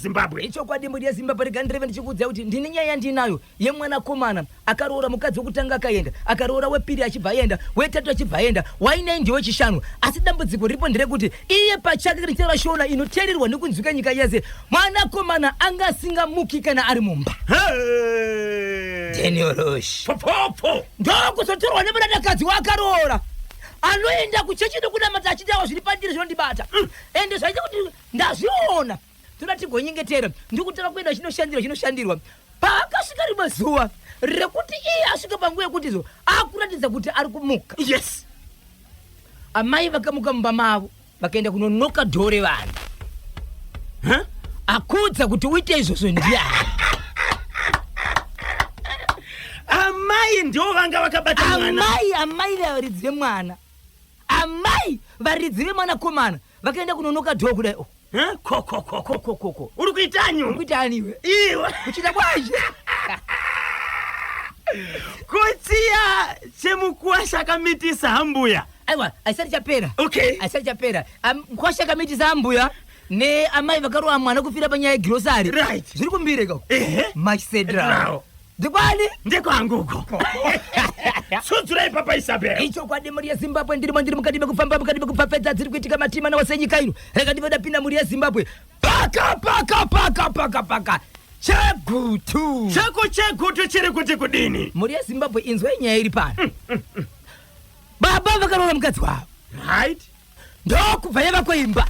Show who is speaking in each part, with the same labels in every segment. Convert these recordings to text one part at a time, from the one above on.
Speaker 1: Zimbabwe.
Speaker 2: Icho kwadi mburi ya Zimbabwe rigandreve ndichikudza kuti ndine nyaya ndinayo yemwana komana akaroora mukadzi wokutanga akaenda akaroora wepiri achibva yenda wetatu achibva yenda waine ndiwe chishanu asi dambudziko ripo nderekuti iye pachake richera shona inoteererwa nekunzwika nyika yese mwana komana angasingamuki kana ari mumba. Deniorosh
Speaker 1: Popo
Speaker 2: ndokuzotorwa nemunadakadzi wakaroora anoenda kuchechi nokudamata achitawo zviri padiri zvinondibata ende zvaita kuti ndazviona toda tigonyengetera ndikutara kuenda chinoshandirwa paakasvika rimwe zuva rekuti iye asvika panguva yekutizo akuratidza kuti ari kumuka.
Speaker 1: Yes.
Speaker 2: Amai vakamuka mumba mavo vakaenda kunonoka dhore vanhu akudza kuti uite izvozvo ndiani.
Speaker 1: Amai ndio vanga vakabata mwana.
Speaker 2: Amai varidzi vemwana amai varidzi vemwana komana vakaenda kunonoka dhore kudai.
Speaker 1: Koko. Uri kuitani
Speaker 2: iwe?
Speaker 1: Iwe.
Speaker 2: Kuchita kwaje?
Speaker 1: Kutsiya chemukwasha akamitisa Ambhuya.
Speaker 2: Aiwa, aisati chapera.
Speaker 1: Okay.
Speaker 2: Aisati chapera. Kwasha akamitisa Ambhuya ne amai vakaroa mwana kufira panyaya yegrosari.
Speaker 1: Right.
Speaker 2: Zviri kumbireka. Machsedra.
Speaker 1: Ndikwani? Ndekwanguko. Sudzura ipapa Isabel.
Speaker 2: Icho kwadi muri ya Zimbabwe ndiri mukati mekufafedza dziri kuitika matima nawo senyika ino. Reka ndivoda pinda muri ya Zimbabwe. Paka. Chegutu
Speaker 1: chiri kuti kudini.
Speaker 2: Muri ya Zimbabwe inzwa nyaya iri pano. Baba vakaroora mukadzi wavo.
Speaker 1: Right.
Speaker 2: Ndokubva yavakoimba.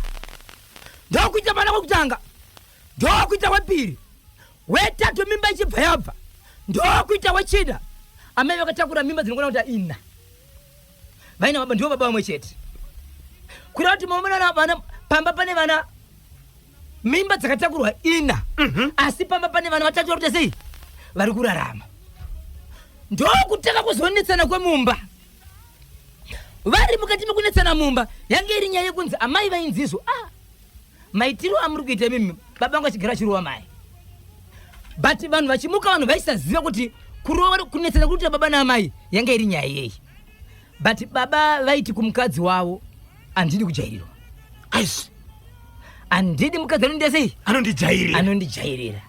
Speaker 2: Ndokuita mwana wekutanga. Ndokuita wepiri. Wetatu mimba ichibva yabva. Ndokuita wechina. Amai vakatakura mimba dzinogona kuti ina. Vaina baba ndiwo baba vamwe chete. Kureva kuti maomana vana pamba pane vana mimba dzakatakurwa ina. Asi pamba pane vana vatatu kuti sei vari kurarama. Ndokutanga kuzonetsana kwemumba. Vari mukati mekunetsana mumba yange iri nyaya yekunzi amai vainzizvo maitiro amuri kuita mimi baba vangu achigara chirowa mai. But vanhu vachimuka vanhu vaisaziva kuti kunetsana kuti baba naamai yange iri nyaya yeyi. But baba vaiti kumukadzi wavo handidi kujairirwa. Handidi mukadzi anondida sei anondijairira.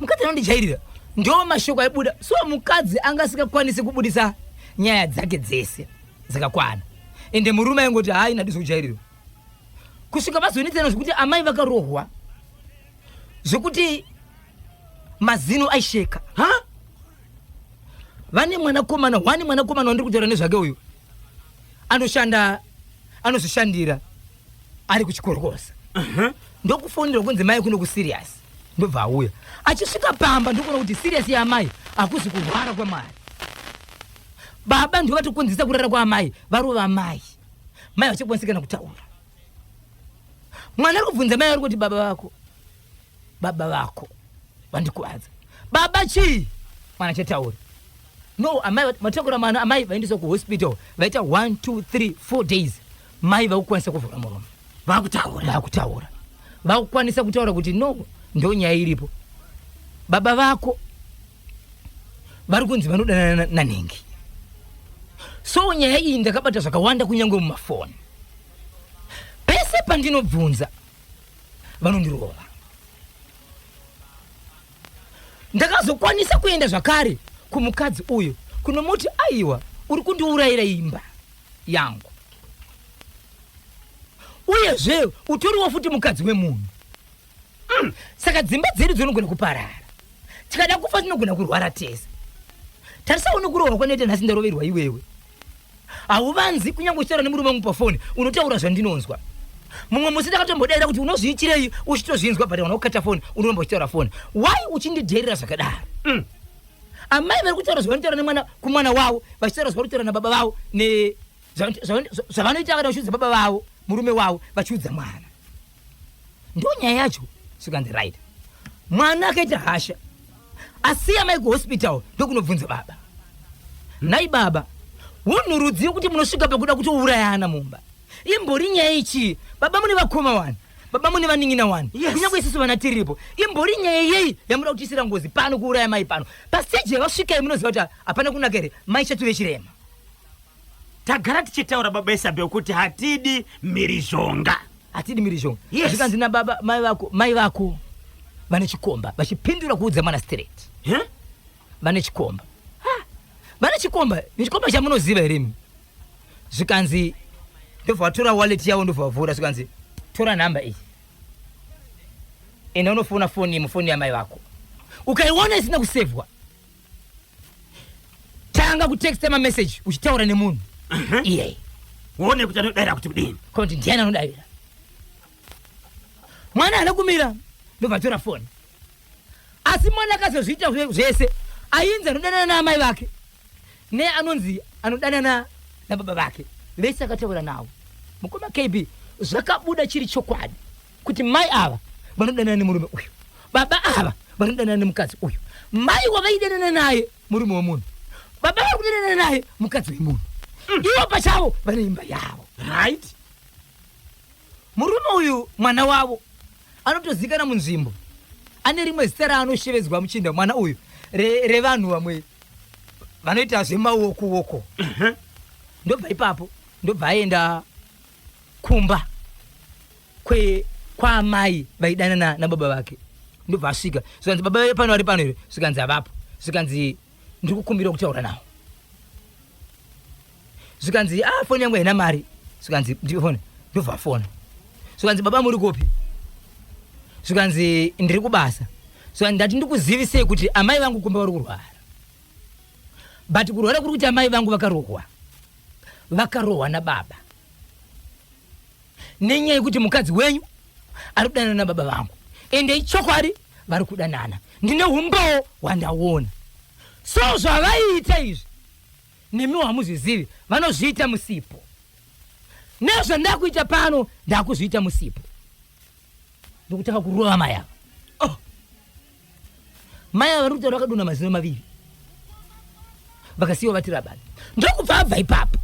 Speaker 2: Mukadzi anondijairira ndo mashoko aibuda. So mukadzi angasingakwanisi kubudisa nyaya dzake dzese dzakakwana ende murume aingoti hai ndadizo kujairirwa. Kusvika vazonetsana zvokuti amai vakarohwa zvokuti mazino aisheka. Vane mwanakomana wandiri kutaura nezvake uyu anozoshandira ari kuchikorokosa. Ndokufonera kunzi mai kuno kusiriasi ndobva auya achisvika pamba ndokuona kuti siriasi yaamai hakuzi kurwara kwamwari. Baba ndiwo vatokunzisa kurara kwaamai varova amai mai vachikwanisa kutaura. Mwana ari kubvunza mai ari kuti baba vako vandikuadza. Baba chii? Mwana chataura. No, amai vatakura mwana amai vaendeswa kuhospital vaita 1 2 3 4 days mai vakukwanisa kuvhura muromo vakutaura vakukwanisa kutaura kuti no ndo nyaya iripo. Baba vako vari kunzi vanodanana nanhengi. So nyaya iyi ndakabata zvakawanda kunyange mumafoni. Pese pandinobvunza vanondirova. Ndakazokwanisa kuenda zvakare kumukadzi uyu kunomuti aiwa uri kundiurayira imba yangu. Uyezve utoriwo futi mukadzi wemunhu. Saka dzimba dzedu dzinogona kuparara. Tikada kufa tinogona kurwara tese. Tarisa unokurohwa kwanoita nhasi ndaroverwa iwewe. Hauvanzi kunyange uchitaura nemurume wangu pafoni unotaura zvandinonzwa. Mumwe musi ndakatombodaira kuti unozviitirei uchitozvinzwa but unokata foni unoramba uchitaura foni. Why uchindidherera zvakadaro? Amai vari kutaura zvavanotaura nemwana kumwana wavo vachitaura zvavarikutaura nababa vavo zvavanoita kana vachiudza baba vavo murume wavo vachiudza mwana. Ndo nyaya yacho. Sikanzi right. Mwana akaita hasha asiya mai kuhospital ndokunobvunza baba. Nai baba unhurudziwi kuti munosvika pakuda kutourayana mumba. Imbori nyaya ichi? Baba mune vakoma wani, baba mune vaning'ina wani. Kunyange isusu vana tiripo. Imbori nyaya yeyi yamuda kutisira ngozi pano kuuraya mai pano. Paseji yavasvika munoziva kuti hapana kunaka here mai chatuve chirema.
Speaker 1: Tagara tichitaura baba Isabel kuti hatidi mirizhonga.
Speaker 2: Hatidi mirizhonga. Zvikanzi nababa mai vako vane chikomba vachipindura kuudza mwana straight. Vane chikomba ni chikomba chamunoziva here. Zvikanzi ndobva watora wallet yavo ndobva wavhura zvikanzi tora namba iyi ende unofona foni yamai vako. Ukaiona isina kusevhwa tanga kutexta mamessage uchitaura nemunhu iye
Speaker 1: uone kuti anodayira kuti kudini
Speaker 2: kuti ndiani anodayira. Mwana anakumira ndobva tora foni, asi mwana akazozviita zvese ainzi anodanana naamai vake neanonzi anodanana nababa vake vese akataura nawo. Mukoma KB zvakabuda chiri chokwadi kuti mai ava vanodanana nemurume uyu, baba ava vanodanana nemukadzi uyu, mai wavaidanana naye murume wemunhu, baba vari kudanana naye mukadzi wemunhu. Ivo pachavo vane imba yavo, right? Murume uyu mwana wavo anotozikana munzvimbo, ane rimwe zita raanoshevedzwa muchinda mwana uyu revanhu vamwe vanoita zvemaoko. Ndobva ipapo ndobva aenda kumba kwaamai vaidanana nababa vake. Ndobva asvika zvikanzi baba pano ari pano here, zvikanzi avapo, zvikanzi ndiri kukumbira kutaura nawo, zvikanzi foni yangu haina mari, zvikanzi ndifone, ndobva afona, zvikanzi baba muri kupi, zvikanzi ndiri kubasa, zvikanzi ndati ndikuzivisei kuti amai vangu kumba vari kurwara, but kurwara kuri kuti amai vangu vakarohwa nababa nenyaya yekuti mukadzi wenyu ari kudanana nababa vangu, ende ichokwadi vari kudanana, ndine umbowo hwandaona. So zvavaita izvi nemiwo hamuzvizivi, vanozviita musipo. Nezvandakuita pano ndakuzviita musipo, ndokutaka kurova mai ava. Mai ava vari kutaura vakadonha mazino maviri vakasiyiwa vati rabani. Ndokubva abva ipapo,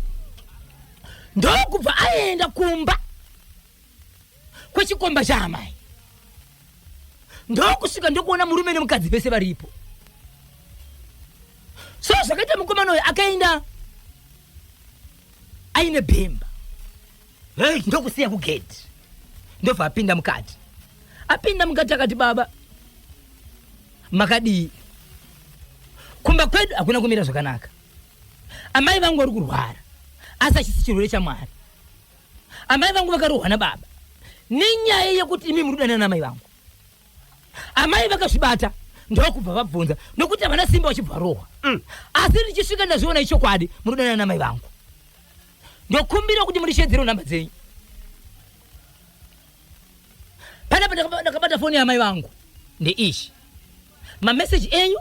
Speaker 2: ndokubva aenda kumba kwechikomba chaamai, ndokusvika ndokuona murume nemukadzi vese varipo. So zvakaita mukomana uyu akaenda aine bhemba, ndokusiya kugedhi, ndobva apinda mukati. Apinda mukati akati baba makadii? Kumba kwedu hakuna kumira zvakanaka, amai vangu vari kurwara asi achisi chirwere chamwari, amai vangu vakarohwa nababa nenyaya yekuti imi muri kudanana namai vangu. Amai vakazvibata ndokubva vabvunza nokuti havana simba vachibva rohwa, asi ndichisvika ndazviona ichokwadi muri kudanana namai vangu, ndokumbira kuti murishedzere nhamba dzenyu. Panapa ndakabata foni yamai vangu ndeishi, mameseji enyu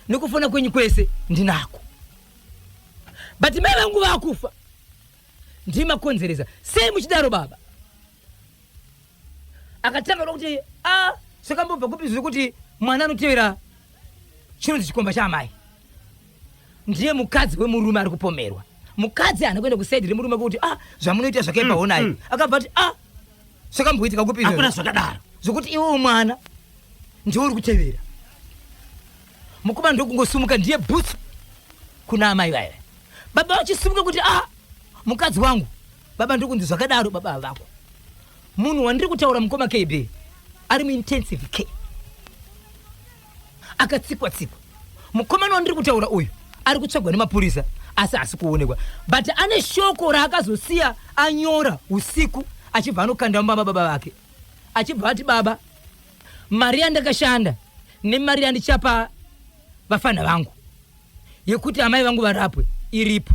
Speaker 2: nekufona kwenyu kwese ndinako, but mai vangu vakufa ndimakonzeresa. Sei muchidaro baba? Akatanga kuti zvakambobva kupi zvekuti mwana anotevera chinonzi chikomba chaamai ndiye mukadzi wemurume ari kupomerwa. Mukadzi haana kuenda kusaidi remurume kuti zvamunoita zvakaipa honai. Akabva ati zvakamboitika kupi
Speaker 1: hakuna zvakadaro,
Speaker 2: zvokuti iwo mwana ndiwo uri kutevera. Mukomana ndokungosumuka ndiye bhutsu kuna amai vaya. Baba vachisumuka kuti mukadzi wangu, baba ndokunzi zvakadaro baba vako. Munhu wandiri kutaura mukoma KB ari muintensive care, akatsikwa-tsikwa. Mukomana wandiri kutaura uyu ari kutsvagwa nemapurisa asi hasi kuonekwa, but ane shoko raakazosiya anyora usiku achibva anokanda mumba baba vake, achibva ati baba, mari yandakashanda nemari yandichapa vafana vangu yekuti amai vangu varapwe iripo.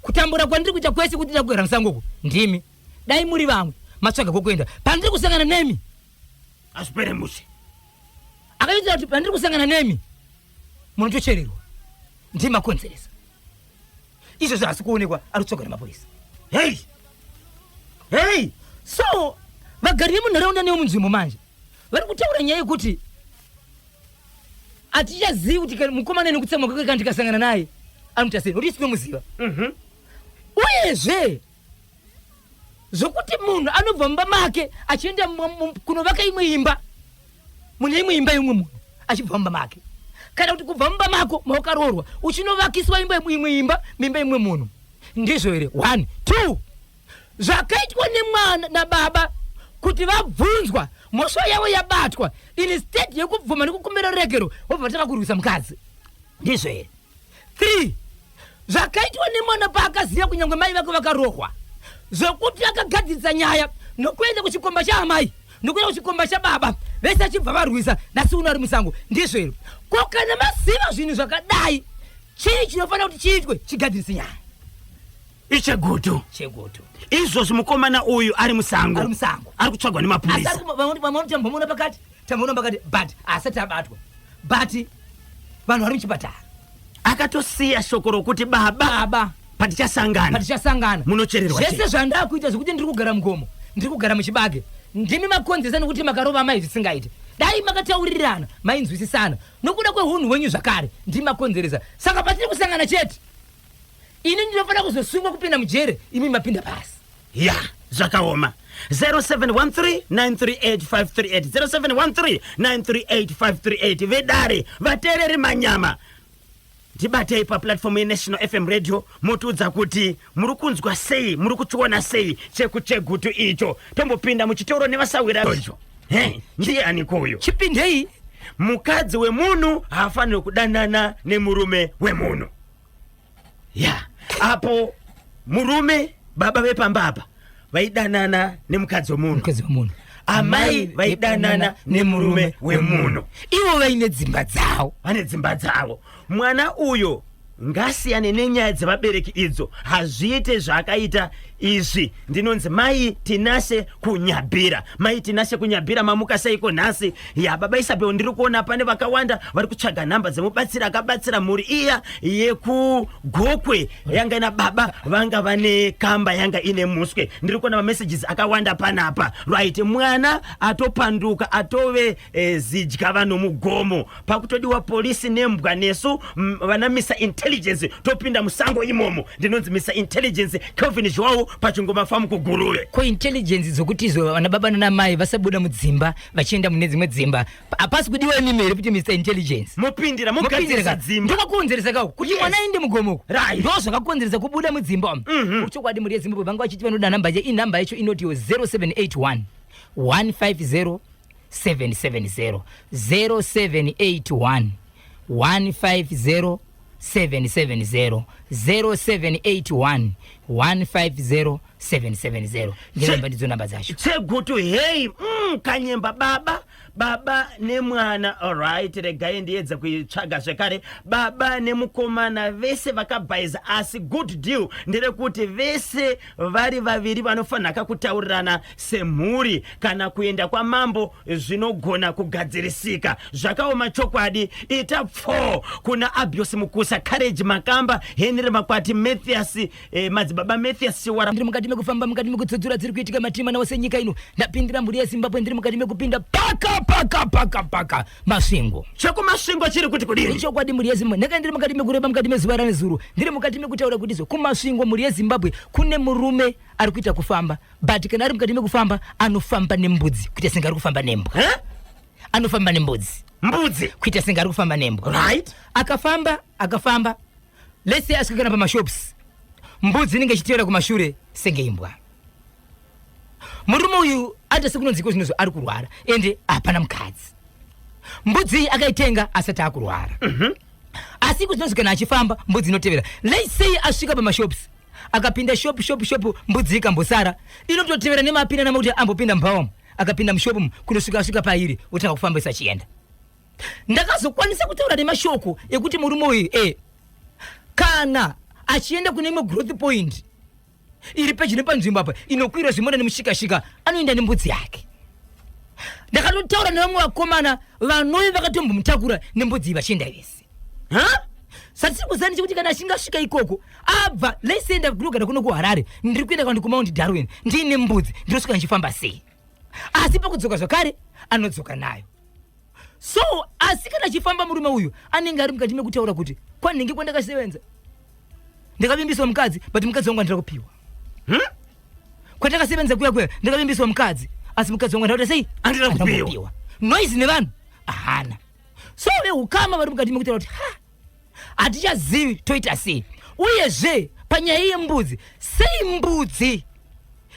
Speaker 2: Kutambura kwandiri kuita kwese kuti ndakugara musangoko ndimi, dai muri vamwe matsvaga kokuenda pandiri kusangana nemi
Speaker 1: asipere musi.
Speaker 2: Akaita kuti pandiri kusangana nemi munotochererwa ndimakonzeresa. Izvo zvasi kuonekwa ari kutsvagwa nemapurisa. Hey, so vagari vemunharaunda nevemunzvimbo manje vari kutaura nyaya yekuti hatichazivi kuti mukomana nekutsamwa kwake kana tikasangana naye anoita sei, nokuti tinomuziva. Uyezve zvokuti munhu anobva mumba make achienda kunovaka imwe imba mune imwe imba yomwe munhu achibva mumba make, kana kuti kubva mumba mako maukaroorwa uchinovakiswa imwe imba mimba imwe munhu. Ndizvo here? 1 2 zvakaitwa nemwana nababa kuti vabvunzwa mhosva yavo yabatwa instead yekubvuma nekukumbira regero wobva takakurwisa mukadzi ndizvo here. 3 zvakaitwa nemwana paakaziva kunyange mai vake vakarohwa zvokuti akagadzirisa nyaya nokuenda kuchikomba chaamai nokuenda kuchikomba chababa vese achibva varwisa nasi uno ari musango ndizvo here. Ko kana maziva zvinhu zvakadai chii chinofanira kuti chiitwe chigadzirise nyaya
Speaker 1: ichegutu izvozvo mukomana uyu ari musango ari kutsvagwa nemapurisa
Speaker 2: tambomuona pakati but asati abatwa but vanhu vari muchipatara
Speaker 1: akatosiya shoko rokuti baba patichasangana munochererwa
Speaker 2: zvese zvandakuita zvokuti ndiri kugara mugomo ndiri kugara muchibage ndimi makonzesa nekuti makarova mai zvisingaite dai makataurirana mainzwisisana nokuda kweunhu hwenyu zvakare ndimi makonzeresa saka patiri kusangana chete ini ndinofanira kuzosungwa kupinda mujere imi mapinda pasi
Speaker 1: ya zvakaoma. 0713938538 0713938538 vedare vateereri manyama tibatei paplatform yenational fm radio motiudza kuti muri kunzwa sei muri kuchiona sei chekuchegutu icho tombopinda muchitoro nevasawira icho ndiani koyo
Speaker 2: chipindei.
Speaker 1: mukadzi wemunhu haafaniri kudanana nemurume wemunhu ya apo murume baba vepambapa vaidanana nemukadzi wemunhu amai vaidanana nemurume wemunhu
Speaker 2: ivo vaine dzimba dzavo
Speaker 1: vane dzimba dzavo. Mwana uyo ngasiyane nenyaya dzevabereki idzo hazviite zvakaita izvi. Ndinonzi mai tinase kunyabhira mamuka seiko nhasi ya baba Isabel. Ndiri kuona pane vakawanda vari kutsvaga nhamba dzemubatsira akabatsira mhuri iya yekugokwe yanga ina baba vanga vane kamba yanga ine muswe. Ndiri kuona messages akawanda panapa right. Mwana atopanduka atove zidya vanhu mugomo pakutodiwa polisi nembwa nesu vana misa intelligence topinda musango imomo. Ndinonzi misa intelligence Kelvin Joao pachingoma famu kuguruwe
Speaker 2: ko intelligence zokuti zo vana baba nana mai vasabuda mudzimba vachienda mune dzimwe dzimba apasi kudiwa nimere kuti Mr Intelligence
Speaker 1: mupindira mugadzirisa dzimba
Speaker 2: ndokakonzeresa kawo kuti mwana inde mugomo ndo zvakakonzeresa kubuda mudzimba uchokwadi muri yeZimbabwe vanga vachiti vanoda namba ye inamba yacho inoti 0781 150 770 0781 150 770 0781 150 770 ndinamba ndidzo namba dzacho
Speaker 1: chegutu hey kanyemba baba nemwana. Alright, regai ndiedza kuitsvaga zvekare. Baba nemukomana vese vakabhaiza asi good deal nderekuti vese vari vaviri vanofanira kutaurirana semhuri kana kuenda kwamambo zvinogona kugadzirisika. Zvakaoma chokwadi. Ita 4 kuna Abbios Mukusa, Courage Makamba, Henry Makwati, Mathias madzibaba Mathias Chiwara.
Speaker 2: Ndiri mukati mekufamba mukati mekudzodzora dziri kuitika matima nawo senyika ino ndapindira mhuri yeZimbabwe. Ndiri mukati mekupinda paka masvingo
Speaker 1: chako masvingo chiri kuti kudini
Speaker 2: chokwadi mhuri yeZimbabwe. Ndaka ndiri mukati mekureba mukati mezuva ranezuro ndiri mukati mekutaura kuti zo kumasvingo mhuri yeZimbabwe kune murume ari kuita kufamba but kana ari mukati mekufamba anofamba nembudzi kuita senga ari kufamba nembwa anofamba nembudzi kuita senga ari kufamba nembwa
Speaker 1: right.
Speaker 2: Akafamba let's say asvikana pamashops mbudzi inenge ichiteera kumashure senge imbwa. Murume uyu ata sekunonziko zvinozvo ari kurwara ende hapana mukadzi. Mbudzi akaitenga asati akurwara asi kuti kana achifamba mbudzi inotevera. Let's say asvika pamashops akapinda shop mbudzi ikambosara inototevera nemapinda namakuti ambopinda mubhawamu akapinda mushopu kunosvika pairi otanga kufambisa achienda. Ndakazokwanisa kutaura nemashoko ekuti murume uyu kana achienda kune imwe growth point iri pedyo nepanzvimbo apa inokwira zvimona nemushikashika anoenda nembudzi yake. Ndakatotaura nevamwe vakomana vanouya vakatombomutakura nembudzi vachienda vese. Satiri kuzani chekuti kana achingasvika ikoko abva leisenda kunogara kuno kuHarare ndiri kuenda kandi kuMount Darwin ndiine mbudzi ndinosvika ndichifamba sei. Asi pakudzoka zvakare anodzoka nayo. So asi kana achifamba murume uyu anenge ari mukati mekutaura kuti kwanhingi kwandakasevenza ndakavimbiswa mukadzi but mukadzi wangu andira kupiwa. Kwatakasevenza kuya ndakavimbiswa mukadzi asi mukadzi wangu andira sei andira kupiwa. Noise nevanhu ahana. So veukama vari mukati mekutaura kuti hatichazivi toita sei. Uyezve panyaya yembudzi sei mbudzi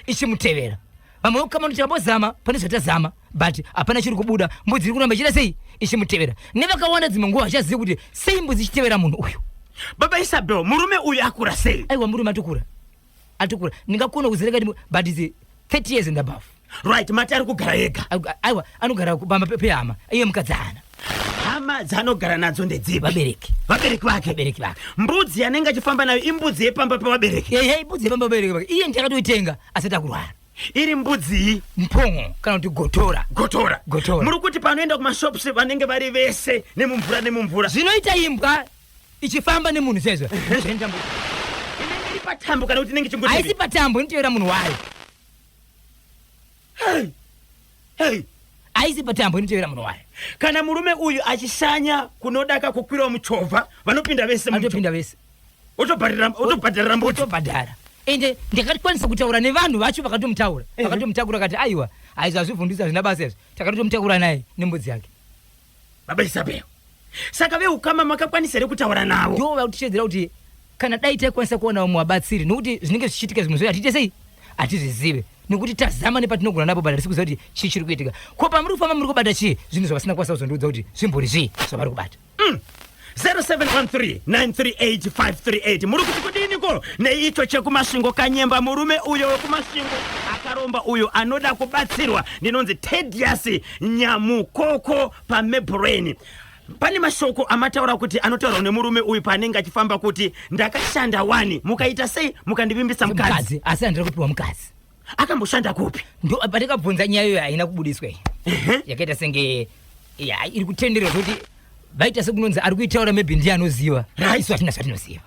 Speaker 2: ichimutevera vamwe kama tichambozama pane zvatazama but hapana chiri kubuda mbudzi iri kuramba chida sei ichimutevera nevakawana dzimwe nguva achazive kuti sei mbudzi ichitevera munhu uyu.
Speaker 1: Baba Isabel, murume uyu akura sei?
Speaker 2: Aiwa, murume atukura ndingakona kuzereka but is 30 years and above.
Speaker 1: Right, mati ari kugara ega?
Speaker 2: Aiwa, anogara pamba pehama iye mukadzi hana.
Speaker 1: Hama dzanogara nadzo ndedzipi?
Speaker 2: Vabereki vake.
Speaker 1: Mbudzi yanenge achifamba nayo imbudzi yepamba pevabereki?
Speaker 2: Imbudzi yepamba pevabereki vake. Iye ndakatoitenga asati akurwara.
Speaker 1: Iri mbudzi
Speaker 2: mphongo kana kuti gotora.
Speaker 1: Muri kuti panoenda kumashops vanenge vari vese nemumvura
Speaker 2: zvinoita imbwa ichifamba nemunhu sezvo
Speaker 1: inenge iri patambo kana kuti inenge chingoti
Speaker 2: haisi patambo inotevera munhu wayo.
Speaker 1: Hey.
Speaker 2: Haisi patambo inotevera munhu wayo.
Speaker 1: Kana murume uyu achishanya kunodaka kukwira muchovha vanopinda vese otobhadharira mbudzi.
Speaker 2: Ende ndakakwanisa kutaura nevanhu vacho vakatomutaura kati aiwa haizvazvivhundisa zvina basa izvi takatomutakura naye nembudzi yake.
Speaker 1: Baba Isabel, saka veukama makakwanisa here kutaura navo?
Speaker 2: Ndo vakutichedzera kuti kana dai taikwanisa kuona vamwe vabatsiri nokuti zvinenge zvichiitika zvimwe zvoi hatiite sei hatizvizive nekuti tazama nepatinogona napo bada risikuziva kuti chii chiri kuitika. Ko pamuri kufamba muri kubata chii zvinhu zvavasina kwanisa kuzondiudza kuti zvimbori zvii zvavari kubata.
Speaker 1: 0713-938-538 muri kuti kudiniko neicho chekumasvingo kanyemba. Murume uyo wekumasvingo akaromba uyo anoda kubatsirwa ndinonzi Thaddeus Nyamukoko paMaEarth. Pane mashoko amataura kuti anotaura nemurume uyu panenge achifamba kuti ndakashanda 1 mukaita sei mukandivimbisa mukadzi
Speaker 2: asi handira kupiwa mukadzi.
Speaker 1: Akamboshanda kupi?
Speaker 2: Ndo patakabvunza nyaya iyoyo haina kubudiswa yakaita senge iri kutenderera kuti vaita sekunonzi ari kuitaura maybe ndiye anoziva isu hatina zvatinoziva.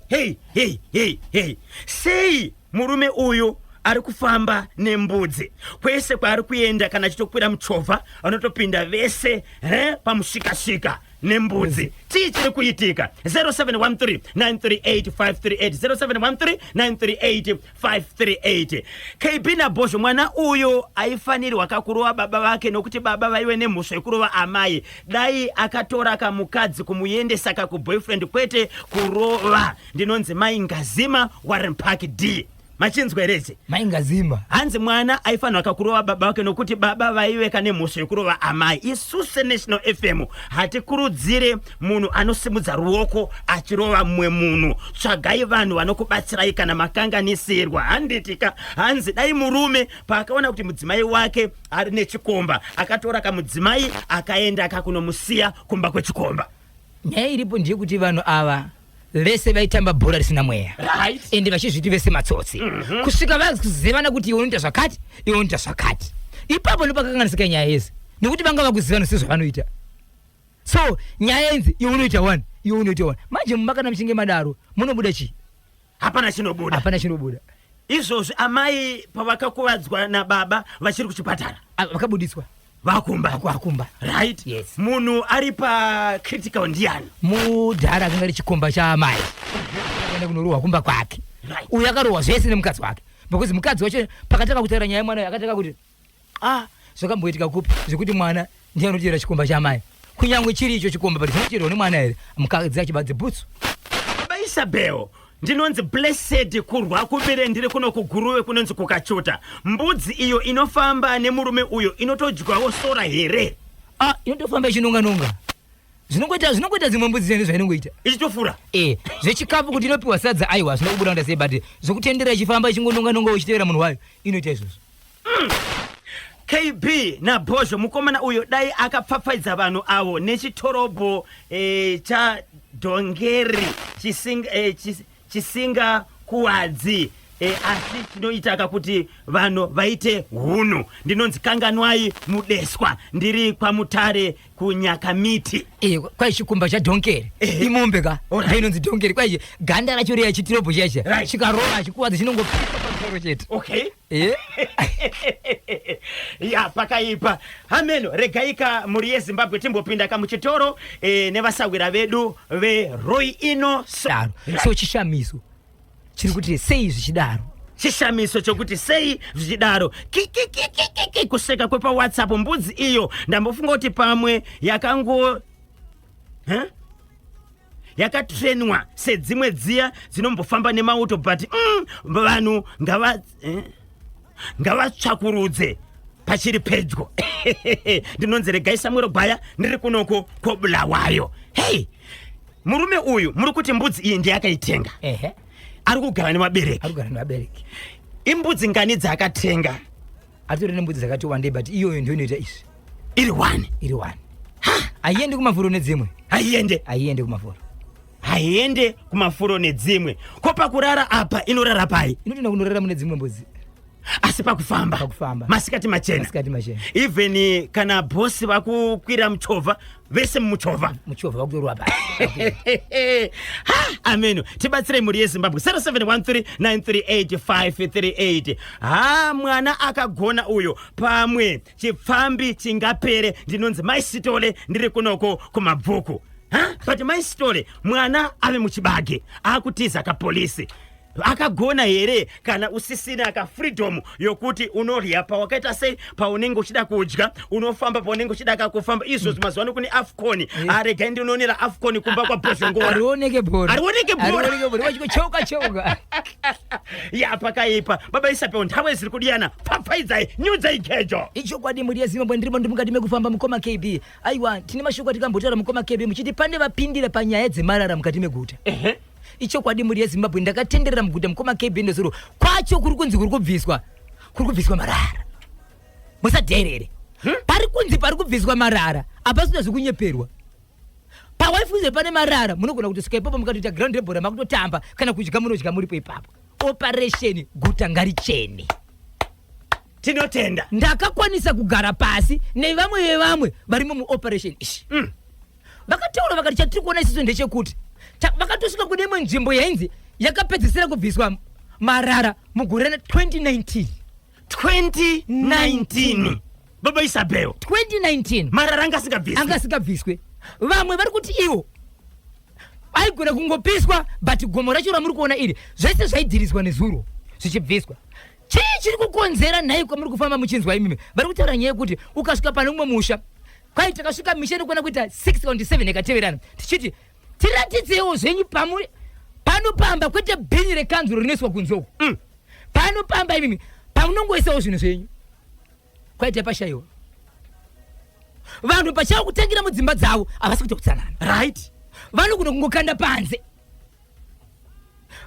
Speaker 1: Hey, sei murume uyu ari kufamba nembudzi kwese kwaari kuenda kana achitokwira muchovha anotopinda vese pamushikashika nembudzi? Chii chiri kuitika? 0713-938-538 0713-938-538. KB na Bhozho, mwana uyo aifanirwa kakurova baba vake nokuti baba vaive nemhosva yekurova amai. Dai akatora kamukadzi kumuendesa kakuboyfriend kwete kurova. Ndinonzi Maingazima Warren Park D. Machinzwa hereze?
Speaker 2: Maingazima
Speaker 1: hanzi mwana aifanirwa kakurova baba vake nokuti baba vaiveka nemhosva yekurova amai. Isuse National FM hatikurudzire munhu anosimudza ruoko achirova mumwe munhu. Tsvagai vanhu vanokubatsirai kana makanganisirwa. Handitika hanzi dai murume paakaona kuti mudzimai wake ari nechikomba akatora kamudzimai akaenda akakunomusiya kumba kwechikomba.
Speaker 2: nyaya iripo ndeyekuti vanhu ava vese vaitamba bhora risina mweya ende vachizviti vese matsotsi kusvika vakuzivana kuti iwe unoita zvakati iwe unoita zvakati. Ipapo ndopakakanganisika nyaya yese nekuti vanga vakuzivana sezvavanoita. So nyaya inzi iwe unoita 1 iwe unoita 1 manje mumakana michinge madaro munobuda chii?
Speaker 1: Hapana chinobuda. Izvozvi amai pavakakuvadzwa nababa vachiri kuchipatara
Speaker 2: vakabudiswa vakumba.
Speaker 1: Right?
Speaker 2: Yes.
Speaker 1: Munhu ari pa critical ndiani?
Speaker 2: Mudhara akanga chikomba chaamai akaenda kunorohwa kumba kwake. Uyu akarohwa zvese nemukadzi wake because mukadzi wacho pakataka kutaura nyaya yemwana akataka kuti zvakamboitika kupi zvekuti mwana ndiye anodyera chikomba chaamai kunyange chiri icho chikomba but zvinodyerwa nemwana here mukadzi achibadze bhutsu.
Speaker 1: Baba Isabel, ndinonzi blessed kurwa kubire ndiri kuno kuguruwe kunonzi kukachota. Mbudzi iyo inofamba nemurume uyo inotodyawo sora here?
Speaker 2: Inotofamba ichinonga zvinongoita dzimwe mbudzi dzene zvainongoita
Speaker 1: ichitofura
Speaker 2: zvechikafu kuti inopiwa sadza aiwa zvino kubuda ndasei but zvokutendera ichifamba ichingononga uchitevera munhu wayo inoita izvozvo.
Speaker 1: KB na Bhozho, mukomana uyo dai akapfapfaidza vanhu avo nechitorobho chadhongeri chisinga kuwadzi asi chinoita kuti vanhu vaite hunhu. Ndinonzi kanganwai mudeswa ndiri kwamutare kunyakamiti.
Speaker 2: Kwai chikomba chadhonkeri imombe ka inonzi dhonkeri kwai ganda racho reya chitirobho chacha chikarova chikuwadza chinongopika pamusoro chete.
Speaker 1: Okay. Ya pakaipa. Hameno regaika muri yeZimbabwe timbopinda kamuchitoro nevasawira vedu veRoy ino
Speaker 2: so chishamiso chiri kuti sei zvichidaro.
Speaker 1: Chishamiso chokuti sei zvichidaro kuseka kwepa WhatsApp. Mbudzi iyo ndambofunga kuti pamwe yakatrenwa sedzimwe dziya dzinombofamba nemauto but vanhu ngava ngavatsvakurudze pachiri pedyo. Ndinonzi regai Samuel Gwaya ndiri kunoko koBulawayo. Hey, murume uyu muri kuti mbudzi iyi ndiyakaitenga. Ari kugara nemabereki. Imbudzi ngani dzakatenga?
Speaker 2: Atori nembudzi dzakati wande but iyoyo ndio inoita izvi.
Speaker 1: Iri one.
Speaker 2: Aiende kumafuro nedzimwe. Aiende kumafuro.
Speaker 1: Haiende kumafuro nedzimwe. Ko pakurara apa inorara pai?
Speaker 2: Inotoenda kunorara mune dzimwe mbudzi.
Speaker 1: Asi pakufamba masikati machena. Even kana bosi vakukwira muchovha vese muchovha
Speaker 2: vakutorwa pa.
Speaker 1: Ameno, tibatsirei mhuri yeZimbabwe 0713938538. Mwana akagona uyo pamwe chipfambi chingapere. Ndinonzi maisitole ndiri kunoko kumabvuku. But maisitole mwana ave muchibage akutiza kapolisi. Akagona here kana usisina ka freedom yokuti unorya pawakaita sei paunenge uchida kudya, unofamba paunenge uchida kufamba. Izvo zvimazuva kuni AFCON. Arega ndinonera AFCON kumba kwa Bhozhongora.
Speaker 2: Arioneke bhora. Choka.
Speaker 1: Ya pakaipa. Baba isape nthawe ziri kudiyana. Papaidzai nyudzai kejo.
Speaker 2: Icho kwadi muri yeZimbabwe ndiri mukati mekufamba mukoma KB. Aiwa tine mashoko atikambotara mukoma KB muchiti pane vapindira panyaya dzemarara mukati meguta. Icho kwadi muri yeZimbabwe ndakatenderera muguta mukoma KB ndozuro kwacho kuri kunzi kuri kubviswa marara. Musadherere. Pari kunzi pari kubviswa marara apasina zvikunyeperwa. Pawaifunze pane marara munogona kutosvika ipapo mukatoita ground level makutotamba kana kudya munodya muripo ipapo. Operation guta ngarichene.
Speaker 1: Tinotenda
Speaker 2: Ndakakwanisa kugara pasi nevamwe vevamwe varimo muoperation ishi. Vakataura vakati chatiri kuona isiso ndechekuti vakatosvika kune imwe nzvimbo yainzi yakapedzisira kubviswa marara mugore
Speaker 1: 2019. Baba Isabel
Speaker 2: 2019
Speaker 1: marara
Speaker 2: angasingabviswe. Vamwe vari kuti iwo aigona kungopiswa but gomo racho ramuri kuona iri zvese zvaidziriswa nezuro zvichibviswa. Chii chiri kukonzera nhai kwamuri kufamba muchinzwa imimi? Vari kutaura nyaya yekuti ukasvika pane umwe musha kwai takasvika misha nekuona kuita 6.7 yakateverana tichiti tiratidzewo zvenyu pamuri panopamba kwete bhini rekanzuro rinoiswa kunzoko. Panopamba imimi pamunongoisawo zvinhu zvenyu kwaita pashayiwa. Vanhu pachavo kutangira mudzimba dzavo havasi kuita kutsanana.
Speaker 1: Right.
Speaker 2: Vanogona kungokanda panze.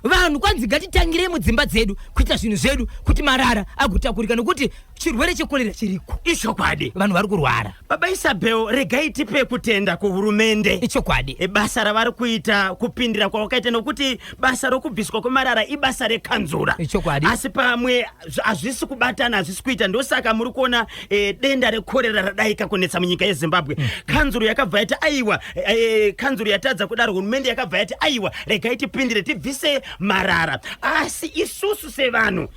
Speaker 2: Vanhu kwanzi ngatitangirei mudzimba dzedu kuita zvinhu zvedu kuti marara agotakurika nekuti chirwere chekorera chiriko.
Speaker 1: Ichokwadi.
Speaker 2: Vanhu vari kurwara.
Speaker 1: Baba Isabel regai tipe kutenda kuhurumende.
Speaker 2: Ichokwadi.
Speaker 1: Basa ravari kuita kupindira kwawakaita nokuti basa rokubviswa kwemarara ibasa rekanzura.
Speaker 2: Ichokwadi.
Speaker 1: Asi pamwe hazvisi kubatana, hazvisi kuita. Ndosaka muri kuona denda rekorera radaika kunetsa munyika yeZimbabwe. Kanzuro yakabva yati aiwa, kanzuro yatadza kudaro hurumende yakabva yati aiwa regai tipindire tibvise marara. Asi isusu sevanhu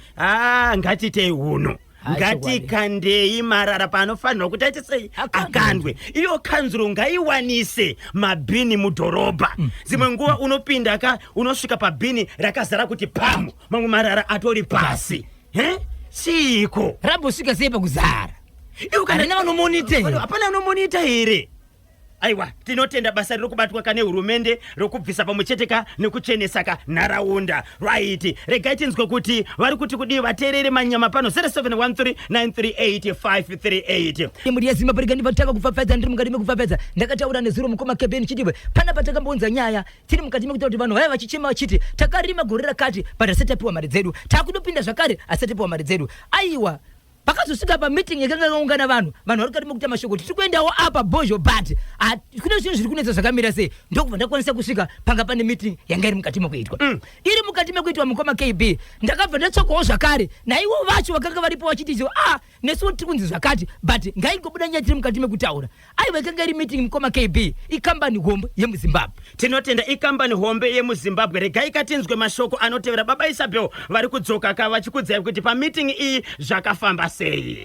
Speaker 1: ngatitei huno. Ngatikandei marara panofanirwa kuti aite sei akandwe. Iyo kanzuro ngaiwanise mabhini mudhorobha. Dzimwe nguva unopinda unosvika pabhini rakazara kuti pamu mamwe marara atori pasi. Chiko
Speaker 2: rambosvika sei pakuzara? Hapana
Speaker 1: anomonita here. Aiwa, tinotenda basa riri kubatwa kane hurumende rokubvisa pamwecheteka nekuchenesa nharaunda. Right. Regai tinzwe kuti vari kuti kudii vateerere manyama pano 0713938538.
Speaker 2: Muri yeZimbabwe rigani vataka kupfapfadza ndiri mukati mekupfapfadza. Ndakataura nezuro mukoma kebeni chitiwe pana patakambonza nyaya tiri mukati mekuita kuti vanhu vaya vachichema vachiti takarima gore rakati but asati tapiwa mari dzedu, takutopinda zvakare asati tapiwa mari dzedu. Aiwa pakazosvika pameeting yakanga yakaungana vanhu vari kati mukuita mashoko tiri kuendawo apa Bhozho but kune zvinhu zviri kunetsa zvakamira sei. Ndokubva ndakwanisa kusvika panga pane meeting yanga iri mukati mekuitwa. Iri mukati mekuitwa mukoma KB ndakabva ndatsvakawo zvakare naivo vacho vakanga varipo vachiti nesuwo tiri kunzi zvakati but ngaingobuda nyaya tiri mukati mekutaura. Aiwa ikanga iri meeting mukoma KB ikambani hombe yemuZimbabwe.
Speaker 1: Tinotenda ikambani hombe yemuZimbabwe. Regai katinzwe mashoko anotevera. Baba Isabel vari kudzoka vachikudzai kuti pameeting iyi zvakafamba sei.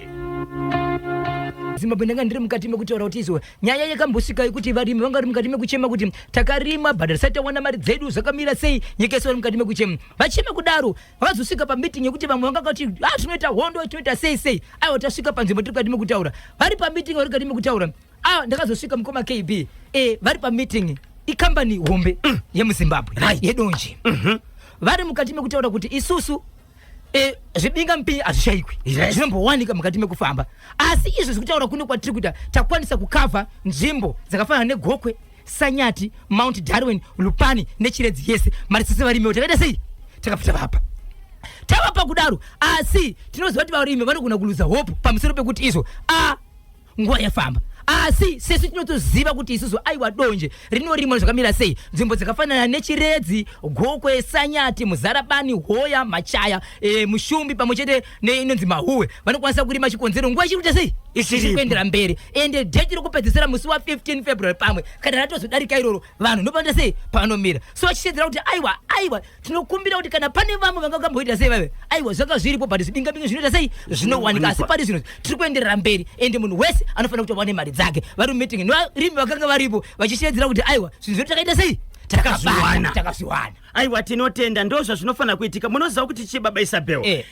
Speaker 2: Zimbabwe ndanga ndiri mukati mekutaura kuti izvo nyaya yakambosvika yekuti varimi vanga vari mukati mekuchema kuti takarima but tasati tawana mari dzedu zvakamira sei. Nyika yese vari mukati mekuchema vachema kudaro vakazosvika pameeting yekuti vamwe vanga vakati tinoita hondo tinoita sei. Aiwa tasvika panzvimbo tiri mukati mekutaura vari pameeting vari mukati mekutaura. Ndakazosvika mukoma KB vari pameeting ikambani hombe yemuZimbabwe yedonje. Vari mukati mekutaura kuti isusu zvibinga mupinyi hazvishaikwi zvinombowanika mukati mekufamba asi izvo zvekutaura kuno kwatiri kuita takwanisa kukavha nzvimbo dzakafanana negokwe Sanyati Mount Darwin Lupani nechiredzi yese mari tsese varimi takaita sei takapfuta vapa tavapa kudaro asi tinoziva kuti varimi vanogona kuluza hope pamusoro pekuti izvo nguva yafamba asi sesu tinotoziva kuti isusu aiwa donje rinorimwa zvakamira sei nzvimbo dzakafanana nechiredzi gokwe Sanyati Muzarabani Hoya Machaya Mushumbi pamwe chete inonzi Mahuwe vanokwanisa kurima chikonzero nguva chiri kuita sei ichiri kuendera mberi ende date rokupedzisira musi wa 15 February pamwe kana ratozodarika iroro vanhu ndopanda sei panomira so achishedzera kuti aiwa tinokumbira kuti kana pane vamwe vangakamboita sei vave aiwa zvaka zviripo but zvibinga binga zvinoita sei zvinowanika asi pari zvino tiri kuenderera mberi ende munhu wese anofanira kuti awane mari dzake vari meeting norimi vakanga varipo vachishedzera kuti aiwa zvinhu zvedu takaita sei takazviwana
Speaker 1: aiwa tinotenda ndozvo zvinofanira kuitika munoziva kuti chibaba Isabel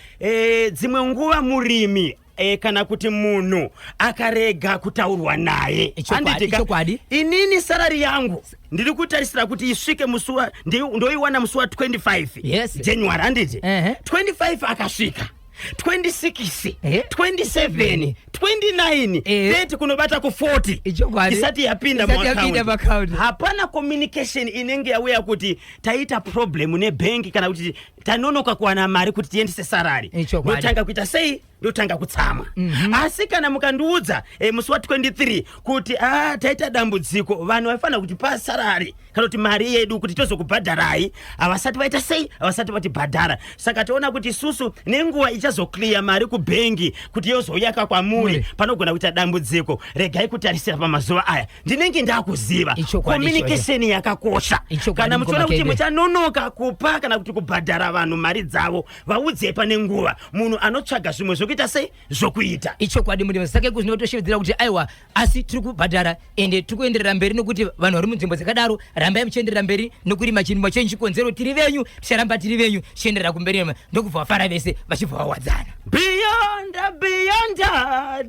Speaker 1: dzimwe nguva murimi kana kuti munhu akarega kutaurwa naye
Speaker 2: ichokwadi
Speaker 1: inini sarari yangu ndiri kutarisira kuti isvike musuwa ndoiwana musuwa 25 January handiti 25 akasvika 26 27 29 30 kunobata ku40 isati yapinda muaccount hapana communication inenge yauya kuti taita problem nebhengi kana kuti tanonoka kuwana mari kuti tiendese sarari ndotanga kuita sei ndotanga kutsama asi kana mukandiudza musi wa 23 kuti taita dambudziko vanhu vaifana kuti pa sarari kana kuti mari yedu kuti tozokubhadharai avasati vaita sei avasati vatibhadhara saka taona kuti isusu nenguva ichazoclear mari kubhengi kuti yozoyaka kwamuri panogona kuita dambudziko regai kutarisira pamazuva aya ndinenge ndakuziva communication yakakosha kana muchiona kuti muchanonoka kupa kana kuti kubhadhara vanhu mari dzavo vaudzei pane nguva munhu anotsvaga zvimwe zvokuita sei zvokuita
Speaker 2: ichokwadi muri saka kuzvinotosheedzera kuti aiwa asi tiri kubhadhara ende tiri kuenderera mberi nokuti vanhu vari munzvimbo dzakadaro rambai muchienderera mberi nokurima chirimwa chenyu chikonzero tiri venyu ticharamba tiri venyu tichienderera kumberi ndokubva vafara vese vachibva vawadzana
Speaker 1: beyond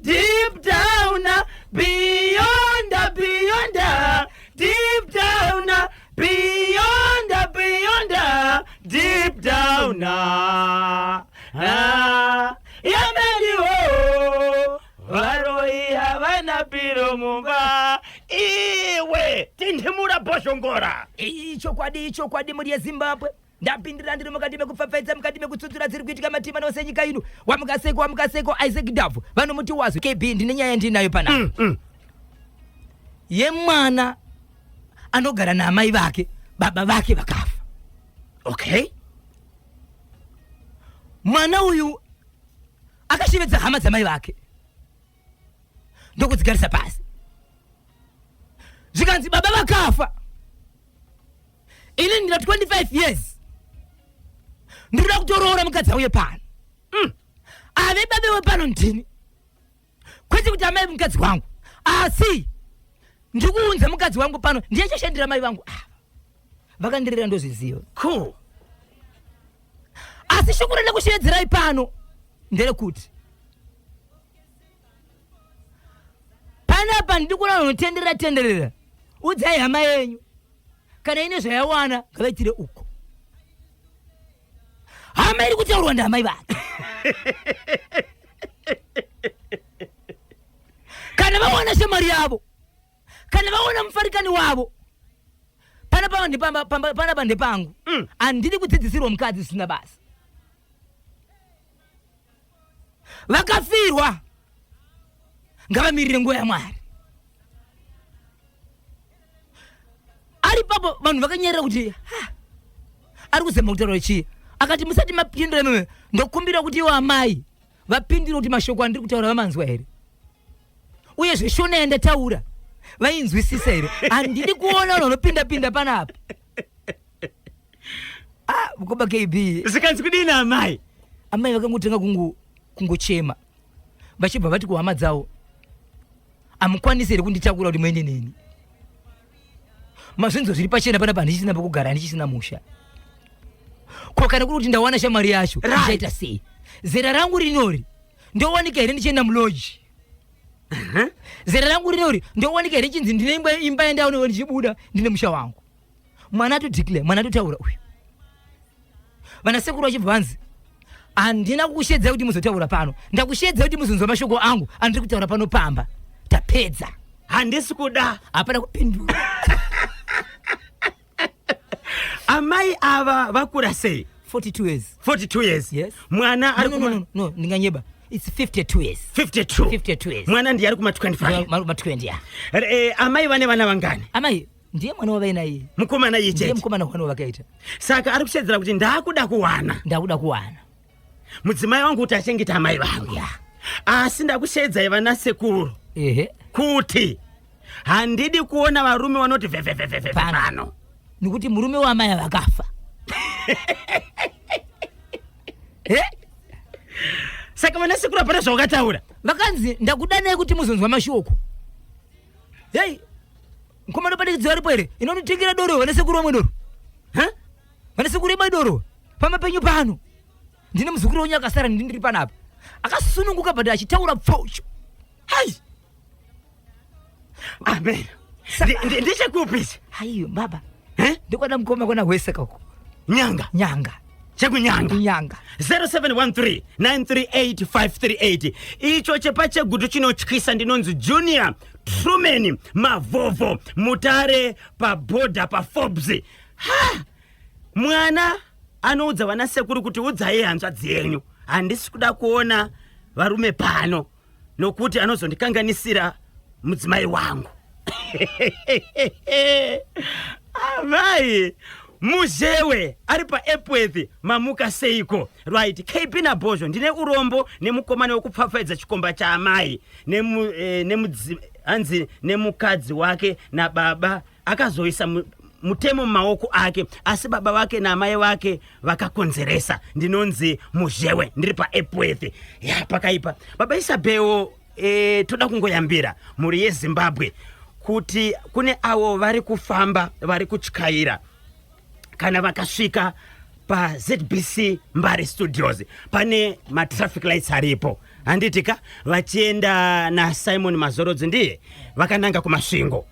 Speaker 1: deep down beyond deep down beyond deep down yameliwo varoi havana piro mumba iwe tindimura Bhozhongora
Speaker 2: ichokwadi muri yeZimbabwe ndapindira ndiri mukati mekupfapfaidza mukati mekutsutsura dziri kuitika matima nose nyika ino wamukaseko Isaac Davhu vanomuti wazvo KB ndine nyaya ndinayo pana yemwana anogara naamai vake baba vake vakafa mwana uyu akashevedza hama dzamai vake ndokudzigarisa pasi zvikanzi baba vakafa ini ndina 25 years ndinoda kutoroora mukadzi auye pano ave babe wepano ndini kwete kuti amai mukadzi wangu asi ndikuunza mukadzi wangu pano ndiye chashandira mai vangu ava vakandirera ndozviziva asi shukuru nekushedzerai pano nderekuti panapa ndiri kuona unotenderera udzai hama yenyu kana ine zvayawana ngavaitire uko hama iri kutaurwa ndaamai vake kana vaona shamari yavo kana vaona mufarikani wavo panapa ndepangu handiri kudzidzisirwa mukadzi zvisina basa vakafirwa ngavamirire nguva yaMwari ari papo vanhu vakanyerera kuti ari kuzema kutaura chii akati musati mapindura meme ndokumbira kuti iwo amai vapindire kuti mashoko andiri kutaura vamanzwa here uye zveshona yandataura vainzwisisa here handidi kuona vanhu vanopinda panapa mukoba KB
Speaker 1: zikanzi kudini amai
Speaker 2: vakangotenga kungochema vachibva vati kuhama dzavo amukwanisi here kunditakura kuti muende neni mazvinzo zviri pachena panapa handichisina pokugara handichisina musha ko kana kuri kuti ndawana shamari yacho ndichaita sei zera rangu rinori ndowanika here ndichienda muloji zera rangu rinori ndowanika here chinzi ndine imba yandaonewo ndichibuda ndine musha wangu mwana atodeclare mwana atotaura uyu vanasekuru vachibva vanzi andina kushedza kuti muzotaura pano ndakushedza kuti muzonzwa mashoko angu andiri kutaura pano pamba tapedza
Speaker 1: handisi kuda
Speaker 2: hapana kupindura
Speaker 1: amai ava vakura sei
Speaker 2: 42 years
Speaker 1: 42 years
Speaker 2: yes
Speaker 1: mwana ari
Speaker 2: no ndinganyeba it's 52 years
Speaker 1: 52
Speaker 2: years
Speaker 1: mwana ndiye ari kuma 25
Speaker 2: ma 20 ya
Speaker 1: amai vane vana vangani
Speaker 2: amai ndiye mwana wavaina iye
Speaker 1: mukomana iye
Speaker 2: ndiye mukomana wano wakaita
Speaker 1: saka ari kushedzera kuti ndakuda kuwana
Speaker 2: mudzimai
Speaker 1: wangu kuti achengeta amai vangu asi ndakushedza vana sekuru kuti handidi kuona varume vanoti veveveveve pano
Speaker 2: nikuti murume wamai vakafa
Speaker 1: saka vana sekuru apana zvawakataura
Speaker 2: vakanzi ndakuda naye kuti muzonzwa mashoko hei nkomano padikidziwa ripo here inonitengera doro vana sekuru vamwe doro vana sekuru imai doro pama penyu pano ndine muzukuru wenyu akasara ndiri panapa akasununguka bhati achitaura pfocho
Speaker 1: hai amen ndichekupisi
Speaker 2: haiyo baba ndikwada mukoma kona hwese kako nyanga
Speaker 1: chekunyanga 0713938538 icho chepa chegutu chinotyisa ndinonzi Junior Truman Mavovo mutare pabhodha paForbes mwana anoudza vana sekuru kuti udzai hanzvadzi yenyu handisi kuda kuona varume pano nokuti anozondikanganisira mudzimai wangu amai muzewe ari paEarth mamuka seiko right KP na Bhozho ndine urombo nemukomana wekupfapfaidza chikomba cha amai hanzi nemukadzi wake na baba akazoisa mutemo mumaoko ake asi baba wake na amai wake vakakonzeresa ndinonzi muzewe ndiri paEarth pakaipa baba Isabel toda kungoyambira muri yeZimbabwe kuti kune avo vari kufamba vari kutyaira kana vakasvika paZBC Mbare Studios pane matraffic lights aripo handitika vachienda naSimon Mazorodzi ndiye vakananga kumasvingo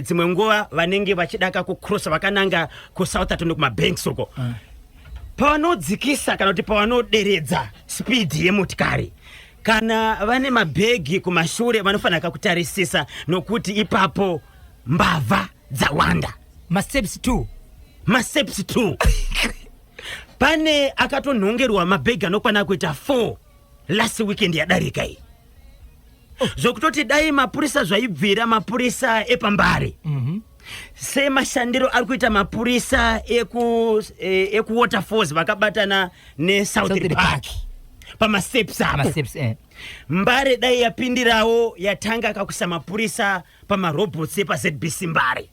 Speaker 1: dzimwe nguva vanenge vachidaka kucrossa vakananga kuSouthampton kumabanks uko pavanodzikisa kana kuti pavanoderedza speed yemotikari kana vane mabhegi kumashure vanofanira kutarisisa nokuti ipapo mbavha dzawanda
Speaker 2: masteps 2
Speaker 1: pane akatonhongerwa mabhegi anokwana kuita 4 last weekend yadarika iyi zvokutoti dai mapurisa zvaibvira mapurisa epambare semashandiro ari kuita mapurisa ekuwaterfalls vakabatana neSouth Park pamasteps apo Mbare dai yapindirawo yatanga kakuisa mapurisa pamarobots epaZBC Mbare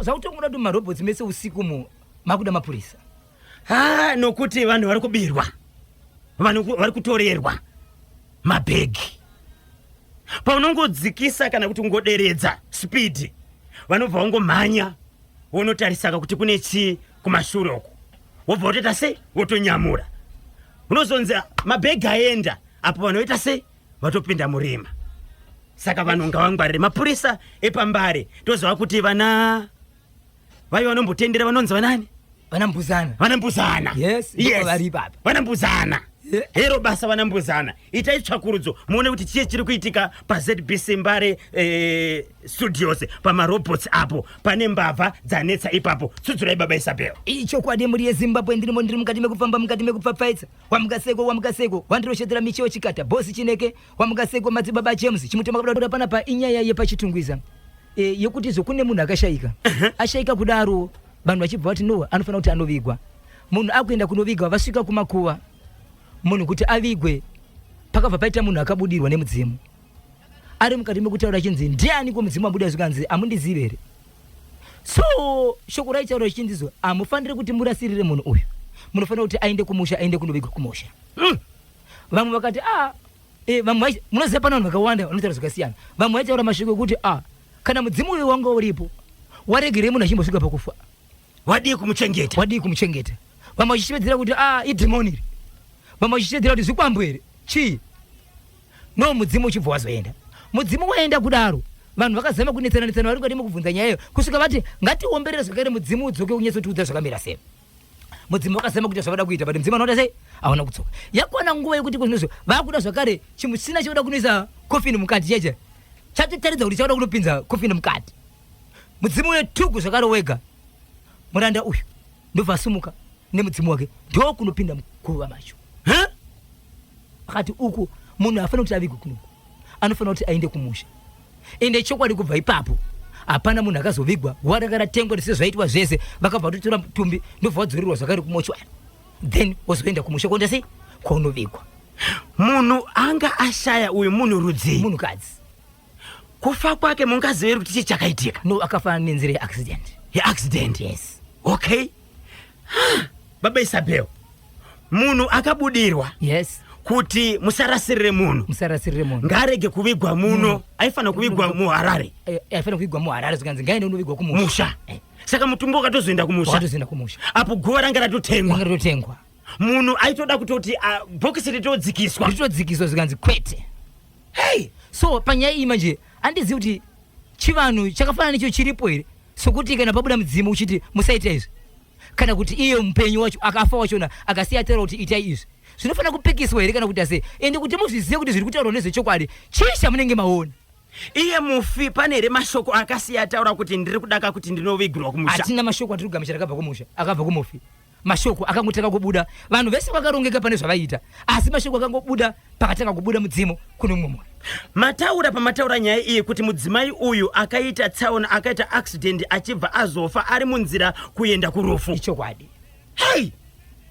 Speaker 2: zvautongoda kuti marobots mese usiku makuda mapurisa
Speaker 1: nokuti vanhu vari kubirwa vanhu vari kutorerwa mabhegi paunongodzikisa kana kuti ungoderedza speed vanobva vangomhanya wonotarisaka kuti kune chi kumashure uko wobva wotoita sei wotonyamura unozonzi mabhegi aenda apo vanhu voita sei vatopinda murima saka vanhu ngavangwarire mapurisa epambare toziva kuti vana vaiva vanombotendera vanonzi vanani vanambuzana
Speaker 2: yes
Speaker 1: vanambuzana hero basa vanambuzana itai tsvakurudzo muone kuti chii chiri kuitika paZBC Mbare Studios pamarobots apo pane mbavha dzanetsa ipapo tsudzurai baba Isabel
Speaker 2: ichokwadi muri yeZimbabwe ndiri mukati mekufamba mukati mekupfapfaidza wamukaseko wandiroshedzera michiwo chikata bosi Chineke wamukaseko madzibaba James chimutema kabada panapa inyaya yepachitungwiza yekuti zokune munhu akashayika ashayika kudaro vanhu vachibva vati no anofanira kuti anovigwa munhu akuenda kunovigwa vasvika kumakuva munhu kuti avigwe pakabva paita munhu akabudirwa nemudzimu ari mukati mekutaura chinzi ndiani mudzimu abuda zvikanzi amundizive here so shoko raitaura chichinzizwa amufaniri kuti murasirire munhu uyu munofanira kuti aende kumusha aende kunovigwa kumusha vamwe vakati vamwe munoziva pana vanhu vakawanda vanotaura zvakasiyana vamwe vaitaura mashoko ekuti kana mudzimu uyu wanga uripo waregerei munhu achimbosvika pakufa
Speaker 1: wadii kumuchengeta vamwe vachishevedzera kuti idhimoni vamwe vachishevedzera kuti zvikwambo here chii no mudzimu uchibva wazoenda mudzimu waenda kudaro vanhu vakazama kunetsana vari kukati mukubvunza nyaya iyo kusvika vati ngatiomberere zvakare mudzimu udzoke unyatsotiudza zvakamira sei
Speaker 2: mudzimu wakasema kuti zvavada kuita but mudzimu anoda sei aona kutsoka yakwana nguva yekuti kunizvo vakuda zvakare chimusina chinoda kunoisa kofini mukati cheche chatotaridza kuti chauda kunopinza kofini mukati mudzimu wetugu zvakare wega muranda uyu ndobva asumuka nemudzimu wake ndo kunopinda muguva macho akati uku munhu afana kuti avigwe kunoku anofana kuti aende kumusha ende chokwadi kubva ipapo hapana munhu akazovigwa guva ranga ratengwa risezvaitwa zvese vakabva totora mutumbi ndobva wadzorirwa zvakare kumochwari then wozoenda kumusha kuenda sei kwaunovigwa
Speaker 1: munhu anga ashaya uyu munhu rudzii
Speaker 2: munhukadzi
Speaker 1: kufa kwake mungaziveri kuti chii chakaitika
Speaker 2: no akafana nenzira
Speaker 1: yeaccident
Speaker 2: yes
Speaker 1: okay baba Isabel munhu akabudirwa
Speaker 2: yes
Speaker 1: kuti musarasirire munhu ngarege kuvigwa muno aifana kuvigwa muharare
Speaker 2: aifana kuvigwa muharare zvikanzi ngaende unovigwa kumusha
Speaker 1: saka mutumbo wakatozoenda kumusha apo guva ranga ratotengwa munhu aitoda kutoti bhokisi ritodzikiswa
Speaker 2: zvikanzi kwete
Speaker 1: hey
Speaker 2: so panyaya iyi manje handizivi kuti chivanhu chakafanana necho chiripo here sokuti kana pabuda mudzimu uchiti musaita izvi kana kuti iye mupenyu wacho akafa wachona akasiya taura kuti itai izvi zvinofanira kupikiswa here kana kuti ase ende kuti muzvizive kuti zviri kutaurwa nezvechokwadi chisha munenge maona
Speaker 1: iye mufi pane here mashoko akasiya taura kuti ndiri kudaka kuti ndinovigirwa kumusha
Speaker 2: hatina mashoko atiri kugamisha akabva kumusha akabva kumufi mashoko akangotanga kubuda vanhu vese vakarongeka pane zvavaita asi mashoko akangobuda pakatanga kubuda mudzimu kune mumwe munhu
Speaker 1: mataura pamataura nyaya iyi kuti mudzimai uyu akaita tsaona akaita accident achibva azofa ari munzira kuenda kurufu
Speaker 2: ichokwadi
Speaker 1: hey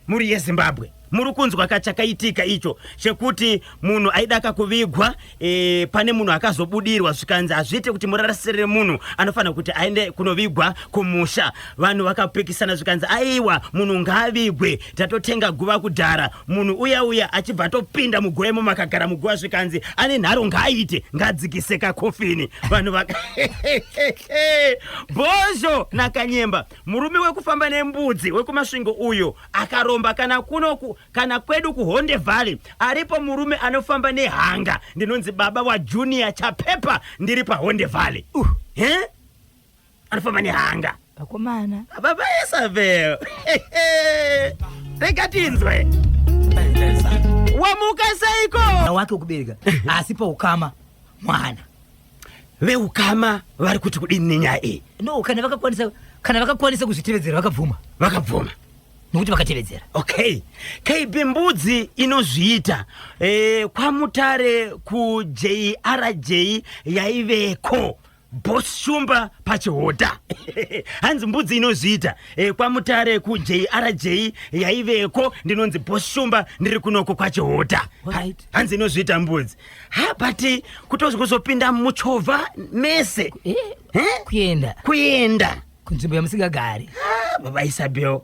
Speaker 1: muri yeZimbabwe muri kunzwa kachakaitika icho chekuti munhu aidaka kuvigwa pane munhu akazobudirwa zvikanzi hazviite kuti murarasirire munhu anofanira kuti aende kunovigwa kumusha vanhu vakapikisana zvikanzi aiwa munhu ngaavigwe tatotenga guva kudhara munhu uya achibva atopinda muguva imo makagara muguva zvikanzi ane nharo ngaaite ngaadzikise kakofini vanhu Bhozho nakanyemba murume wekufamba nembudzi wekumasvingo uyo akaromba kana kunoku kana kwedu kuHonde Valley aripo murume anofamba nehanga ndinonzi baba waJunior Chapepa ndiri paHonde Valley anofamba nehanga
Speaker 2: akomana
Speaker 1: baba Isabel rekatinzwe wamuka seiko
Speaker 2: wake ukubereka asi paukama mwana
Speaker 1: veukama vari kuti kudini nenyaya iyi
Speaker 2: no kana vakakwanisa kuzvitevedzera vakabvuma nokuti vakatevedzera
Speaker 1: okay KB mbudzi inozviita kwamutare kuJRJ yaiveko boss shumba pachihota hanzi mbudzi inozviita kwamutare kuJRJ yaiveko ndinonzi boss shumba ndiri kunoko kwachihota hanzi inozviita mbudzi but kutozokuzopinda muchovha mese kuenda
Speaker 2: kunzvimbo yamusikagari
Speaker 1: baba Isabel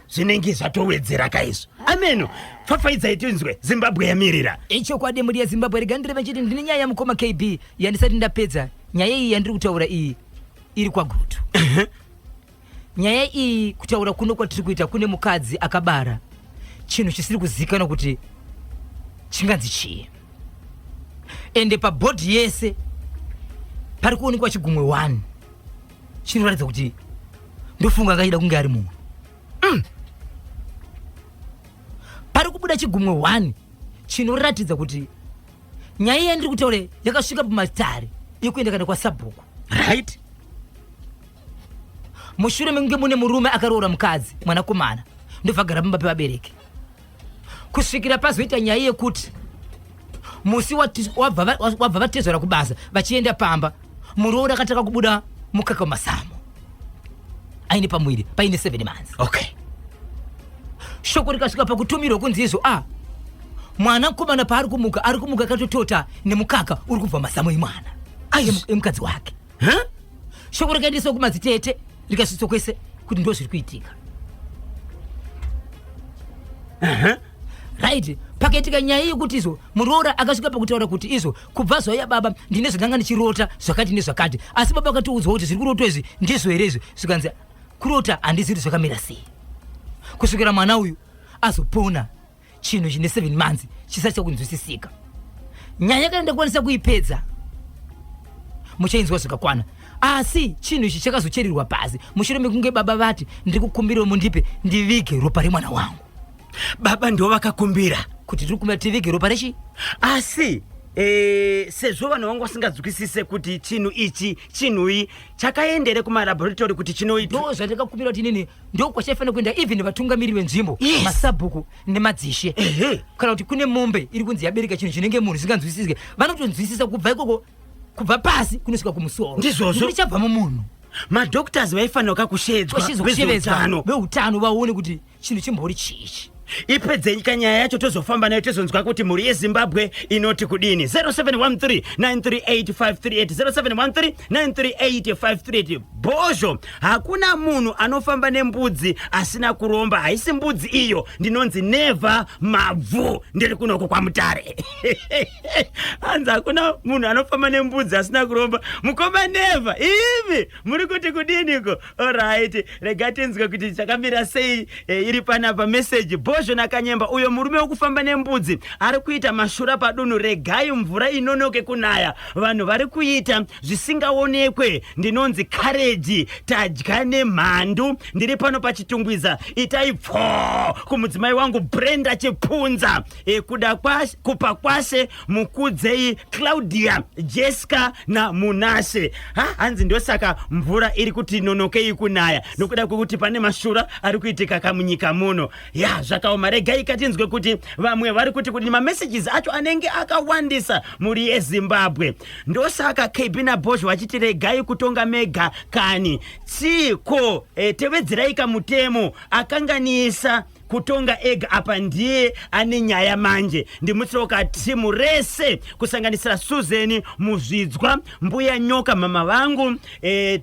Speaker 1: zvinenge zvatowedzera kaizvo ameno pfapfaidzai tinzwe Zimbabwe yamirira
Speaker 2: ichokwadi muri yeZimbabwe rega ndireve chiti ndine nyaya yamukoma KB yandisati ndapedza nyaya iyi yandiri kutaura iyi iri kwagutu nyaya iyi kutaura kuno kwatiri kuita kune mukadzi akabara chinhu chisiri kuzikanwa kuti chinganzi chii ende pabhodhi yese pari kuonekwa chigumwe 1 chinoratidza kuti ndofunga akaida kunge ari munhu pari kubuda chigumwe 1 chinoratidza kuti nyaya yandiri kutaura yakasvika pamatare yekuenda kana kwasabhuku
Speaker 1: right
Speaker 2: mushure mekunge mune murume akaroora mukadzi mwanakomana ndobva agara pamba pevabereki kusvikira pazoita nyaya yekuti musi wabva vatezvera kubasa vachienda pamba muroora akataka kubuda mukaka wemasamu aine pamwiri paine 7 months
Speaker 1: okay
Speaker 2: shoko rikasvika pakutumirwa kunzi izvo mwana mukomana paari kumuka akatotota nemukaka uri kubva masamu emwana emukadzi wake shoko rikaendeswa kumadzitete rikasvitswa kwese kuti ndo zviri kuitika right pakaitika nyaya yekuti izvo muroora akasvika pakutaura kuti izvo kubva zvauya baba ndine zvandanga ndichirota zvakati nezvakati asi baba akatiudzwa kuti zviri kurotwa izvi ndizvo here izvi zvikanzi kurota handizivi zvakamira sei kusvikira mwana uyu azopona chinhu chine 7 months chisati chakunzwisisika nyaya kana ndakwanisa kuipedza muchainzwa zvakakwana. Asi chinhu ichi chakazocherirwa pasi mushure mekunge baba vati ndiri kukumbira mundipe ndivige ropa remwana wangu.
Speaker 1: Baba ndo vakakumbira
Speaker 2: kuti tiri kukumbira tivige ropa rechi.
Speaker 1: Asi sezvo vanhu vangu vasingadzwisise kuti chinhu ichi chinhui chakaendere kumalaboratory kuti chinoitwa.
Speaker 2: Ndo zvandakakumbira kuti inini ndo kwachaifana kuenda even vatungamiri venzvimbo masabhuku nemadzishe kana kuti kune mombe iri kunzi yabereka chinhu chinenge munhu zvisinganzwisisike vanotonzwisisa kubva ikoko kubva pasi kunosvika kumusoro.
Speaker 1: Ndizvozvo
Speaker 2: chabva mumunhu.
Speaker 1: Madhoktors vaifanira kushedzwa
Speaker 2: veutano vaone kuti chinhu chimbori chichi.
Speaker 1: Ipedze nyika nyaya yacho tozofamba nayo tozonzwa kuti mhuri yeZimbabwe inoti kudini. 0713938538 0713938538. Bhozho, hakuna munhu anofamba nembudzi asina kuromba. Haisi mbudzi iyo, ndinonzi never mabvu ndiri kunoko kwa Mutare. Hanzi hakuna munhu anofamba nembudzi asina kuromba. Mukoma never. Ivi muri kuti kudiniko. Alright, rega tinzwe kuti chakamira sei iri panapa message. Bhozho nakanyemba uyo murume wokufamba nembudzi ari kuita mashura padunhu. Regai mvura inonoke kunaya. Vanhu vari kuita zvisingaonekwe. Ndinonzi courage. Tadya nemhandu. Ndiri pano pachitungwiza. Itai pfo kumudzimai wangu Brenda Chipunza. Kupa kwashe Mukudzei, Claudia, Jessica na Munashe. Hanzi ndosaka mvura iri kuti inonokei kunaya. Nokuda kwekuti pane mashura ari kuitika kamunyika muno. Zvakaoma. Regai katinzwe kuti vamwe vari kuti mamessages acho anenge akawandisa muri yeZimbabwe. Ndosaka KB na Bhozho vachiti regai kutonga mega kani. Tsiko tevedzerai kamutemo akanganisa kutonga ega apa ndiye ane nyaya manje. Ndimutsoka timu rese kusanganisira Susan Muzvidzwa, Mbuya Nyoka mama vangu,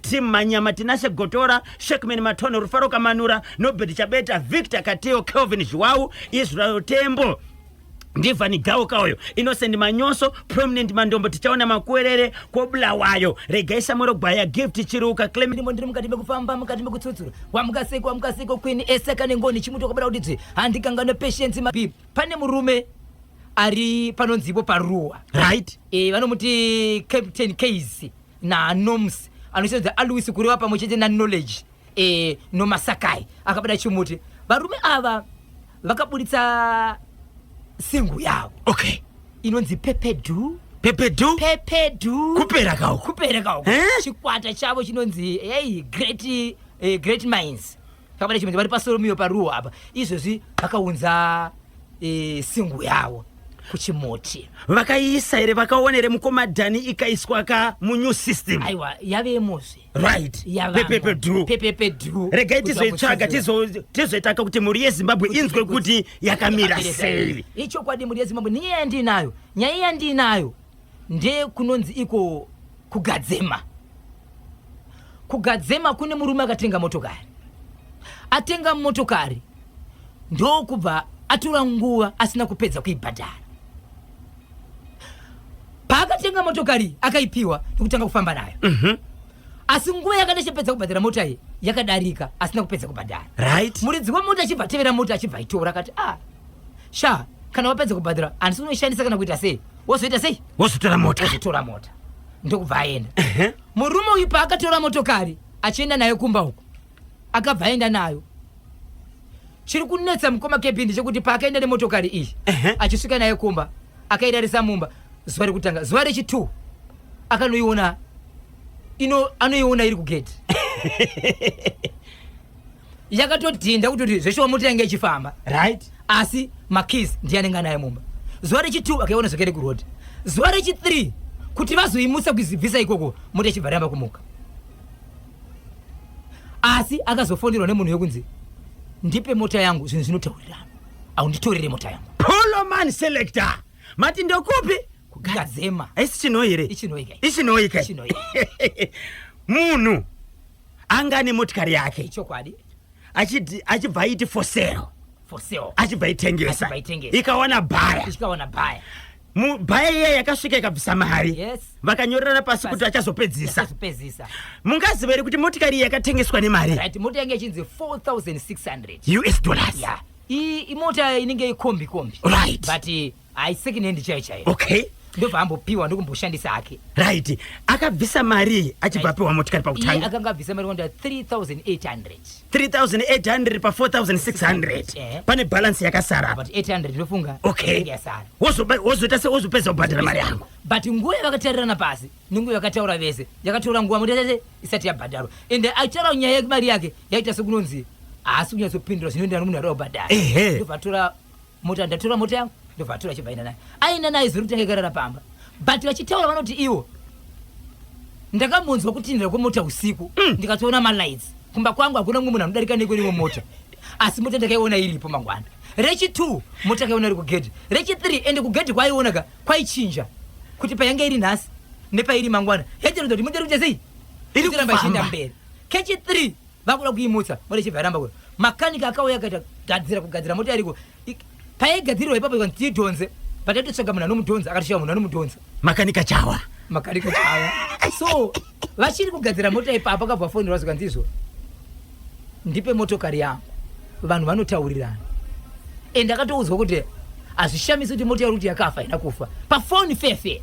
Speaker 1: timu Manyama Tinashe Gotora, Shekman Matono, Rufaro Kamanura, Nobedi Chabeta, Victor Kateo, Kelvin Joao, Israel Tembo, Ndivani Gawo Kaoyo, Innocent Manyoso, Prominent Mandombo tichaona makwerere kobulawayo. Regai Samoro Gbaya, Gift Chiruka, Clement
Speaker 2: Mondiri mukati mekufamba mukati mekutsutsura. Wamukaseko Queen Eseka nengoni chimuto kabada udidzi. Handikangana patience mapi. Pane murume ari panonzipo paruwa.
Speaker 1: Right?
Speaker 2: Vanomuti Captain Case na Noms. Anoshedza Aluisi kurewa pamwechete na knowledge. No Masakai. Akabada chimuti. Varume ava vakabuditsa singu yavo.
Speaker 1: Okay.
Speaker 2: Inonzi Pepedu.
Speaker 1: Kupera kawo.
Speaker 2: Chikwata chavo chinonzi great minds. Kabada chimuti vari pasoromiyo paruwa apa. Izvozvi vakaunza singu yavo kuchimoti.
Speaker 1: Vakaisa ere vakaonere mukomadhani ikaiswa ka mu system.
Speaker 2: Aiwa yavemozve.
Speaker 1: Right.
Speaker 2: Pepedu.
Speaker 1: Regai tizoitsvaga tizoita kuti muri yeZimbabwe inzwe kuti yakamira sei.
Speaker 2: Icho kwadi muri yeZimbabwe nyaya ndinayo nde kunonzi iko kugadzema. Kugadzema kune murume akatenga motokari. Atenga motokari ndo kubva atura nguva asina kupedza kuibhadhara. Paakatenga motokari akaipiwa nokutanga kufamba nayo. Asi nguva yakadachipedza kubhadhara mota iyi yakadarika asina kupedza kubhadhara.
Speaker 1: Right.
Speaker 2: Muridzi wemota achibva tevera mota achibva itora akati kana wapedza kubhadhara handisi unoishandisa kana kuita sei. Wozoita sei?
Speaker 1: Wozotora mota.
Speaker 2: Ndokubva aenda. Murume uyu paakatora motokari achienda nayo kumba uko akabva aenda nayo. Chiri kunetsa mukoma kepindi chekuti paakaenda nemotokari iyi achisvika nayo kumba akairarisa mumba. Zuva rekutanga, zuva rechi2 akanoiona anoiona iri kugeti. Yakatodhinda kuti zveshuwa mota yange ichifamba.
Speaker 1: Right.
Speaker 2: Asi makisi ndiye anenge anayo mumba. Zuva rechi2 akaiona zvakare kurodhi. Zuva rechi3 kuti vazoimusa kuizibvisa ikoko mota ichibva ramba kumuka. Asi akazofonderwa nemunhu yekunzi ndipe mota yangu zvinhu zvinotaurirana. Aunditorere mota yangu.
Speaker 1: Poloman selector. Mati ndokupi?
Speaker 2: Kugadzema.
Speaker 1: Aisi chinoire. Ichinoika. Munhu angane motikari yake.
Speaker 2: Chokwadi.
Speaker 1: Achibva aiti for sale. Achibva aitengesa. Ikawana baya. Baya iya yakasvika ikabvisa mari.
Speaker 2: Yes.
Speaker 1: Vakanyorera pasi kuti achazopedzisa. Mungaziva kuti motikari yakatengeswa nemari.
Speaker 2: Right, mota yange ichinzi $4,600
Speaker 1: US.
Speaker 2: Yeah. Imota inenge kombi.
Speaker 1: Right.
Speaker 2: But I second hand chai.
Speaker 1: Okay.
Speaker 2: ndobva ambopiwa ndokumboshandisa ake.
Speaker 1: Right. Akabvisa mari achibva apiwa motikari pakutanga.
Speaker 2: Iye akanga abvisa mari kwanda 3,800.
Speaker 1: 3,800 pa 4,600. Pane balance yakasara.
Speaker 2: But 800 ndofunga.
Speaker 1: Okay.
Speaker 2: Yasara.
Speaker 1: Wozota se wozopedza kubhadhara mari yangu.
Speaker 2: But nguva yakatarirana pasi ninguva yakataura vese yakatora nguva mutete isati yabhadharwa ende aitaura nyaya yemari yake yaita sekunonzi haasi kunyatsopindura zvinoenderana nomunhu ari wabhadhara. Ndobva atora mota, ndatora mota yangu ndobva atora achibva aenda naye. Aenda naye zuri kutanga ikarara pamba. But vachitaura vanoti iwo ndakamonzwa kutindira kwemota usiku ndikatoona malights kumba kwangu hakuna mumwe munhu anodarika nekwerimwe mota asi mota ndakaiona iripo mangwana. Rechi 2 mota akaiona iri kugedhi. Rechi 3 ende kugedhi kwaionaka kwaichinja kuti payange iri nhasi nepairi mangwana yachirodza kuti muderi kuti sei iri kuramba ichienda mberi. Kechi 3 vakuda kuimutsa mota ichibva yaramba kuti makanika akauya akaita kugadzira mota yariko paigadzirirwa ipapo ikanzi tidhonze patatotsvaga munhu anomudhonza akatoshawa munhu anomudhonza makanika chawa. So vachiri kugadzira mota ipapo akabva afonera zikanzi izvo ndipe motokari yangu vanhu vanotaurirana ende akatoudzwa kuti hazvishamisi kuti mota yaruti yakafa ina kufa pafoni fefe.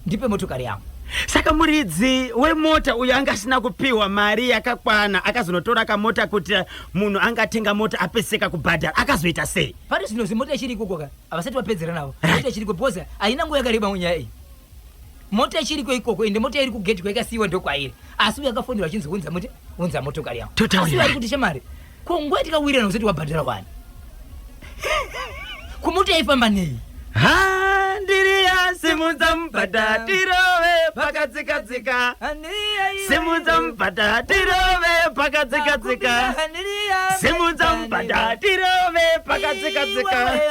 Speaker 2: Ndipe motokari yangu.
Speaker 1: Saka muridzi wemota uyo anga asina kupiwa mari yakakwana akazonotora kamota kuti munhu angatenga mota apeseka kubhadhara akazoita sei?
Speaker 2: Pari zvino zimota ichiri ikoko havasati vapedzera navo. Mota ichiri kubhoza haina nguva yakareba munyaya iyi. Mota ichiri ikoko ende mota iri kugedhi kwaikasiyiwa ndokwairi asi uyo akafonera achinzi unza motokari yangu. Asi vari kuti shamari konguva tikawirirana usati wabhadhara wani kumota yaifamba nei?
Speaker 1: Ndiriya simudza mubhadha tirove pakadzikadzika. Simudza mubhadha tirove pakadzikadzika. Simudza mubhadha tirove pakadzikadzika.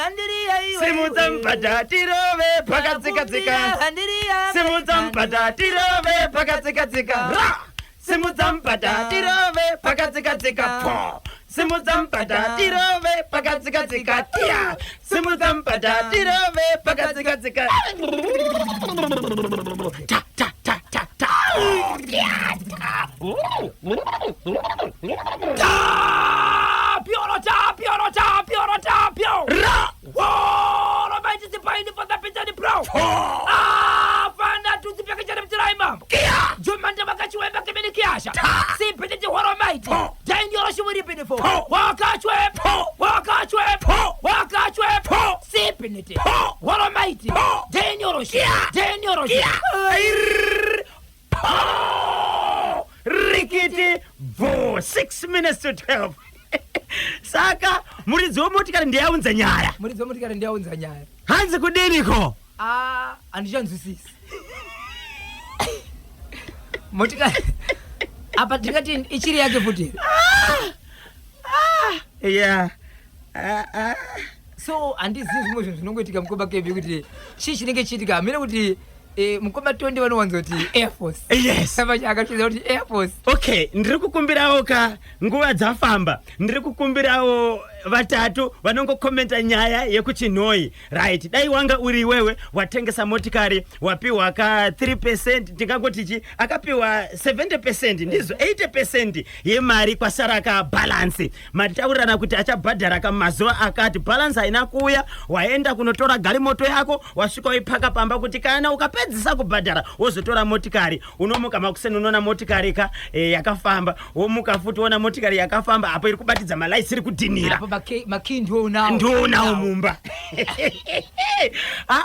Speaker 1: Simudza mubhadha tirove pakadzikadzika. Simudza mubhadha tirove pakadzikadzika. Simudza mubhadha tirove pakadzikadzika. Simudza mubhadha tirove pakadzikadzika. Simudza mubhadha tirove pakadzikadzika. Ta ta ta ta ta.
Speaker 2: Pioro ta pioro ta pioro ta pioro. Whoa, I'm just buying for the pizza bro. Fanda tu zipeka chana mtirai mambo. Jumanda wakachwe baka meni kiasha. Si pete horo mighty. Jaini yoro shimuri pinifo. Wakachwe. Si pinete. Horo mighty. Jaini yoro shi.
Speaker 1: Rikiti bvuuuu 6 minutes to 12. Saka muridzi wemotikari ndiyaunza nyaya. Hanzi kudiniko?
Speaker 2: Handichanzwisisi. Motikari apa tingati ichiri yake futi.
Speaker 1: Yeah.
Speaker 2: So handizivi zvimwe zvinhu zvinongoitika mukomba kebhi kuti chii chinenge chiitika hamene kuti mukomba 20 vanowanzoti Air Force.
Speaker 1: Yes.
Speaker 2: Akachidza kuti Air Force.
Speaker 1: Okay, ndiri kukumbirawo nguva dzafamba. Ndiri kukumbirawo vatatu vanongokomenta nyaya yekuchinhoi. Right, dai wanga uri wewe watengesa motikari wapiwa ka 3% tingangoti akapiwa 70% ndizo 80% yemari kwasara ka balance. Mataurirana kuti achabhadhara kamazuva akati balance haina kuuya, waenda kunotora galimoto yako wasvika uipaka pamba kuti kana ukapedzisa kubhadhara wozotora motikari. Unomuka makuseni unoona motikari yakafamba, womuka futi uona motikari yakafamba, apo iri kubatidza malaisi iri kudhinira.
Speaker 2: Maki ndionawo
Speaker 1: mumba.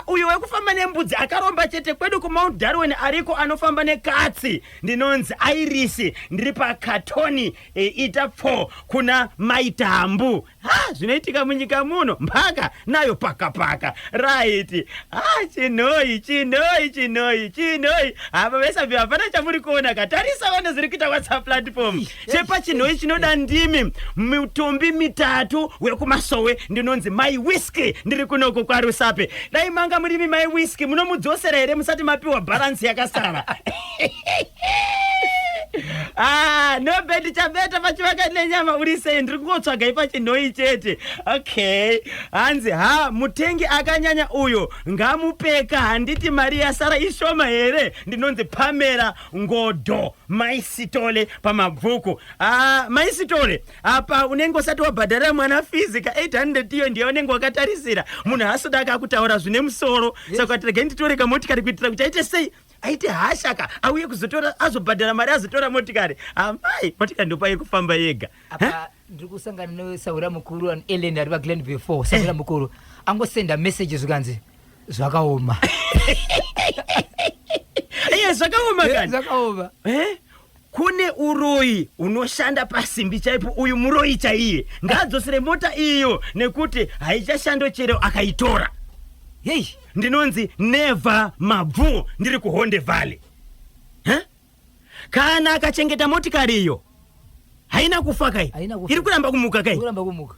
Speaker 1: Uyo wekufamba nembudzi akaromba chete kwedu kuMount Darwin ariko anofamba nekatsi ndinonzi Iris ndiri pakatoni ita 4 kuna maitambu. Zvinoitika munyika muno mpaka nayo paka. Right. Chinhoi. Apa vesa hapana chamuri kuona katarisa vane zviri kuita WhatsApp platform. Chepa chinhoi chinoda ndimi mitumbi mitatu wekumasowe ndinonzi my whiskey ndiri kunoko kwaRusape. Dai manga murimi my whiskey munomudzosera here musati mapiwa balance yakasara. nobedi chabeta pachivaka nenyama uri sei ndiri kungotsvaga ipachinhoi chete. Okay, hanzi mutengi akanyanya uyo ngamupeka, handiti mari yasara ishoma here. Ndinonzi Pamela Ngodo maisitole pamabvuku. Maisitole apa unenge usati wabhadhara mwana fizika 800 iyo ndiye unenge wakatarisira. Munhu hasoda akakutaura zvine musoro. Saka tirege nditoreka motikari kuitira kuti aite sei, aite hashaka auye kuzotora azobhadhara mari azotora motikari. Amai motikari ndopa yekufamba yega.
Speaker 2: Apa ndiri kusangana nesaura mukuru an Ellen ari paGlen before. Saura mukuru angosenda messages ukanzi zvakaoma.
Speaker 1: Zvakaoma kani?
Speaker 2: Zvakaoma.
Speaker 1: Kune uroi unoshanda pasimbi chaipo, uyu muroi chaiye. Ngadzosere mota iyo nekuti haichashando chero akaitora. Ndinonzi Never Mabvu ndiri kuHonde Valley. Kana akachengeta motikari iyo haina kufa kai, iri kuramba kumuka kai,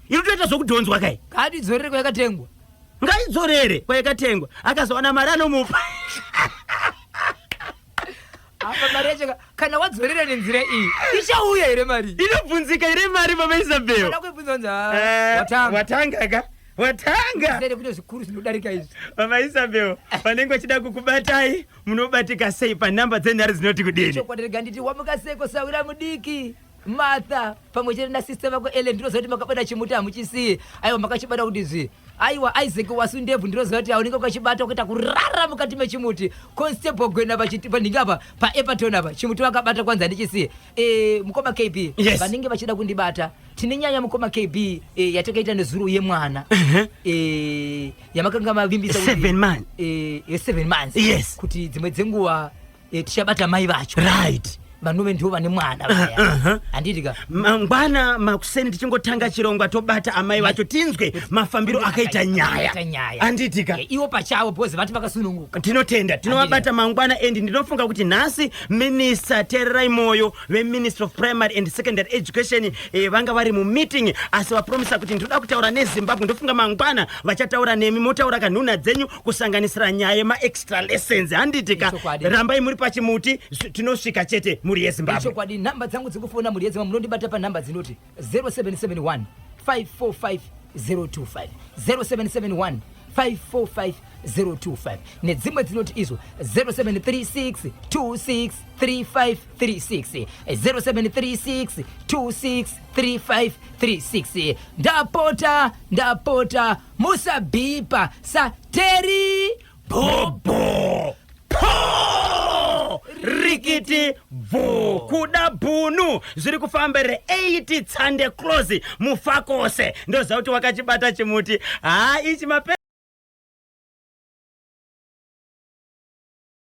Speaker 1: iri kutoita zvokudhonzwa kai.
Speaker 2: Ngaidzorere kwayakatengwa,
Speaker 1: ngaidzorere kwayakatengwa. Akazowana mari anomupa.
Speaker 2: Apa mari yacho kana wadzorera nenzira iyi ichauya here mari,
Speaker 1: inobvunzika here mari. Mama Isabel
Speaker 2: kana kuibvunza
Speaker 1: watanga ka watanga
Speaker 2: ndere kuti zvikuru zvinodarika izvi.
Speaker 1: Mama Isabel vanenge vachida kukubatai munobatika sei panhamba dzenhare dzinoti kudini?
Speaker 2: Chokwadi nditi wamuka seko Saura mudiki Martha pamwe chete na sister vako Ellen ndinoziva kuti makabata chimuti hamuchisiye. Aiwa makachibata kuti zvi. Aiwa Isaac Wasundebvu ndinoziva kuti unenge ukachibata kuita kurara mukati mechimuti. Constable Gwena panhingi apa paEpperton apa chimuti wakabata kwanza ndichisiye. Mukoma KB vanenge vachida kundibata tine nyaya mukoma KB yatakaita nezuro yemwana yamakanga mavimbisa
Speaker 1: 7 months
Speaker 2: 7 months
Speaker 1: yes,
Speaker 2: kuti dzimwe dzenguva tichabata mai vacho
Speaker 1: right.
Speaker 2: Vanhuve ndivo vane mwana vaya. Handitika
Speaker 1: mangwana makuseni tichingotanga chirongwa tobata amai vacho tinzwe mafambiro akaita nyaya. Handitika
Speaker 2: iwo pachavo bhozi vati vakasununguka.
Speaker 1: Tinotenda tinovabata mangwana endi ndinofunga kuti nhasi Minister Tererai Moyo veMinistry of Primary and Secondary Education vanga vari mumeeting asi vapromisa kuti ndoda kutaura neZimbabwe. Ndofunga mangwana vachataura nemi, motaura kanhuna dzenyu kusanganisira nyaya ma-extra lessons. Handitika rambai muri pachimuti tinosvika chete muri yeZimbabwe.
Speaker 2: Chokwadi namba dzangu dzekufona muri yeZimbabwe munondibata panhamba dzinoti 0771 545 025 0771 545 025 nedzimwe dzinoti izo 0736 26 3536 0736 26 3536. Ndapota musabhipa sateri
Speaker 1: bobo rikiti bvu kuda bunu zviri kufamba 8 tsande close mufakose ndoziva kuti wakachibata chimuti ichi mape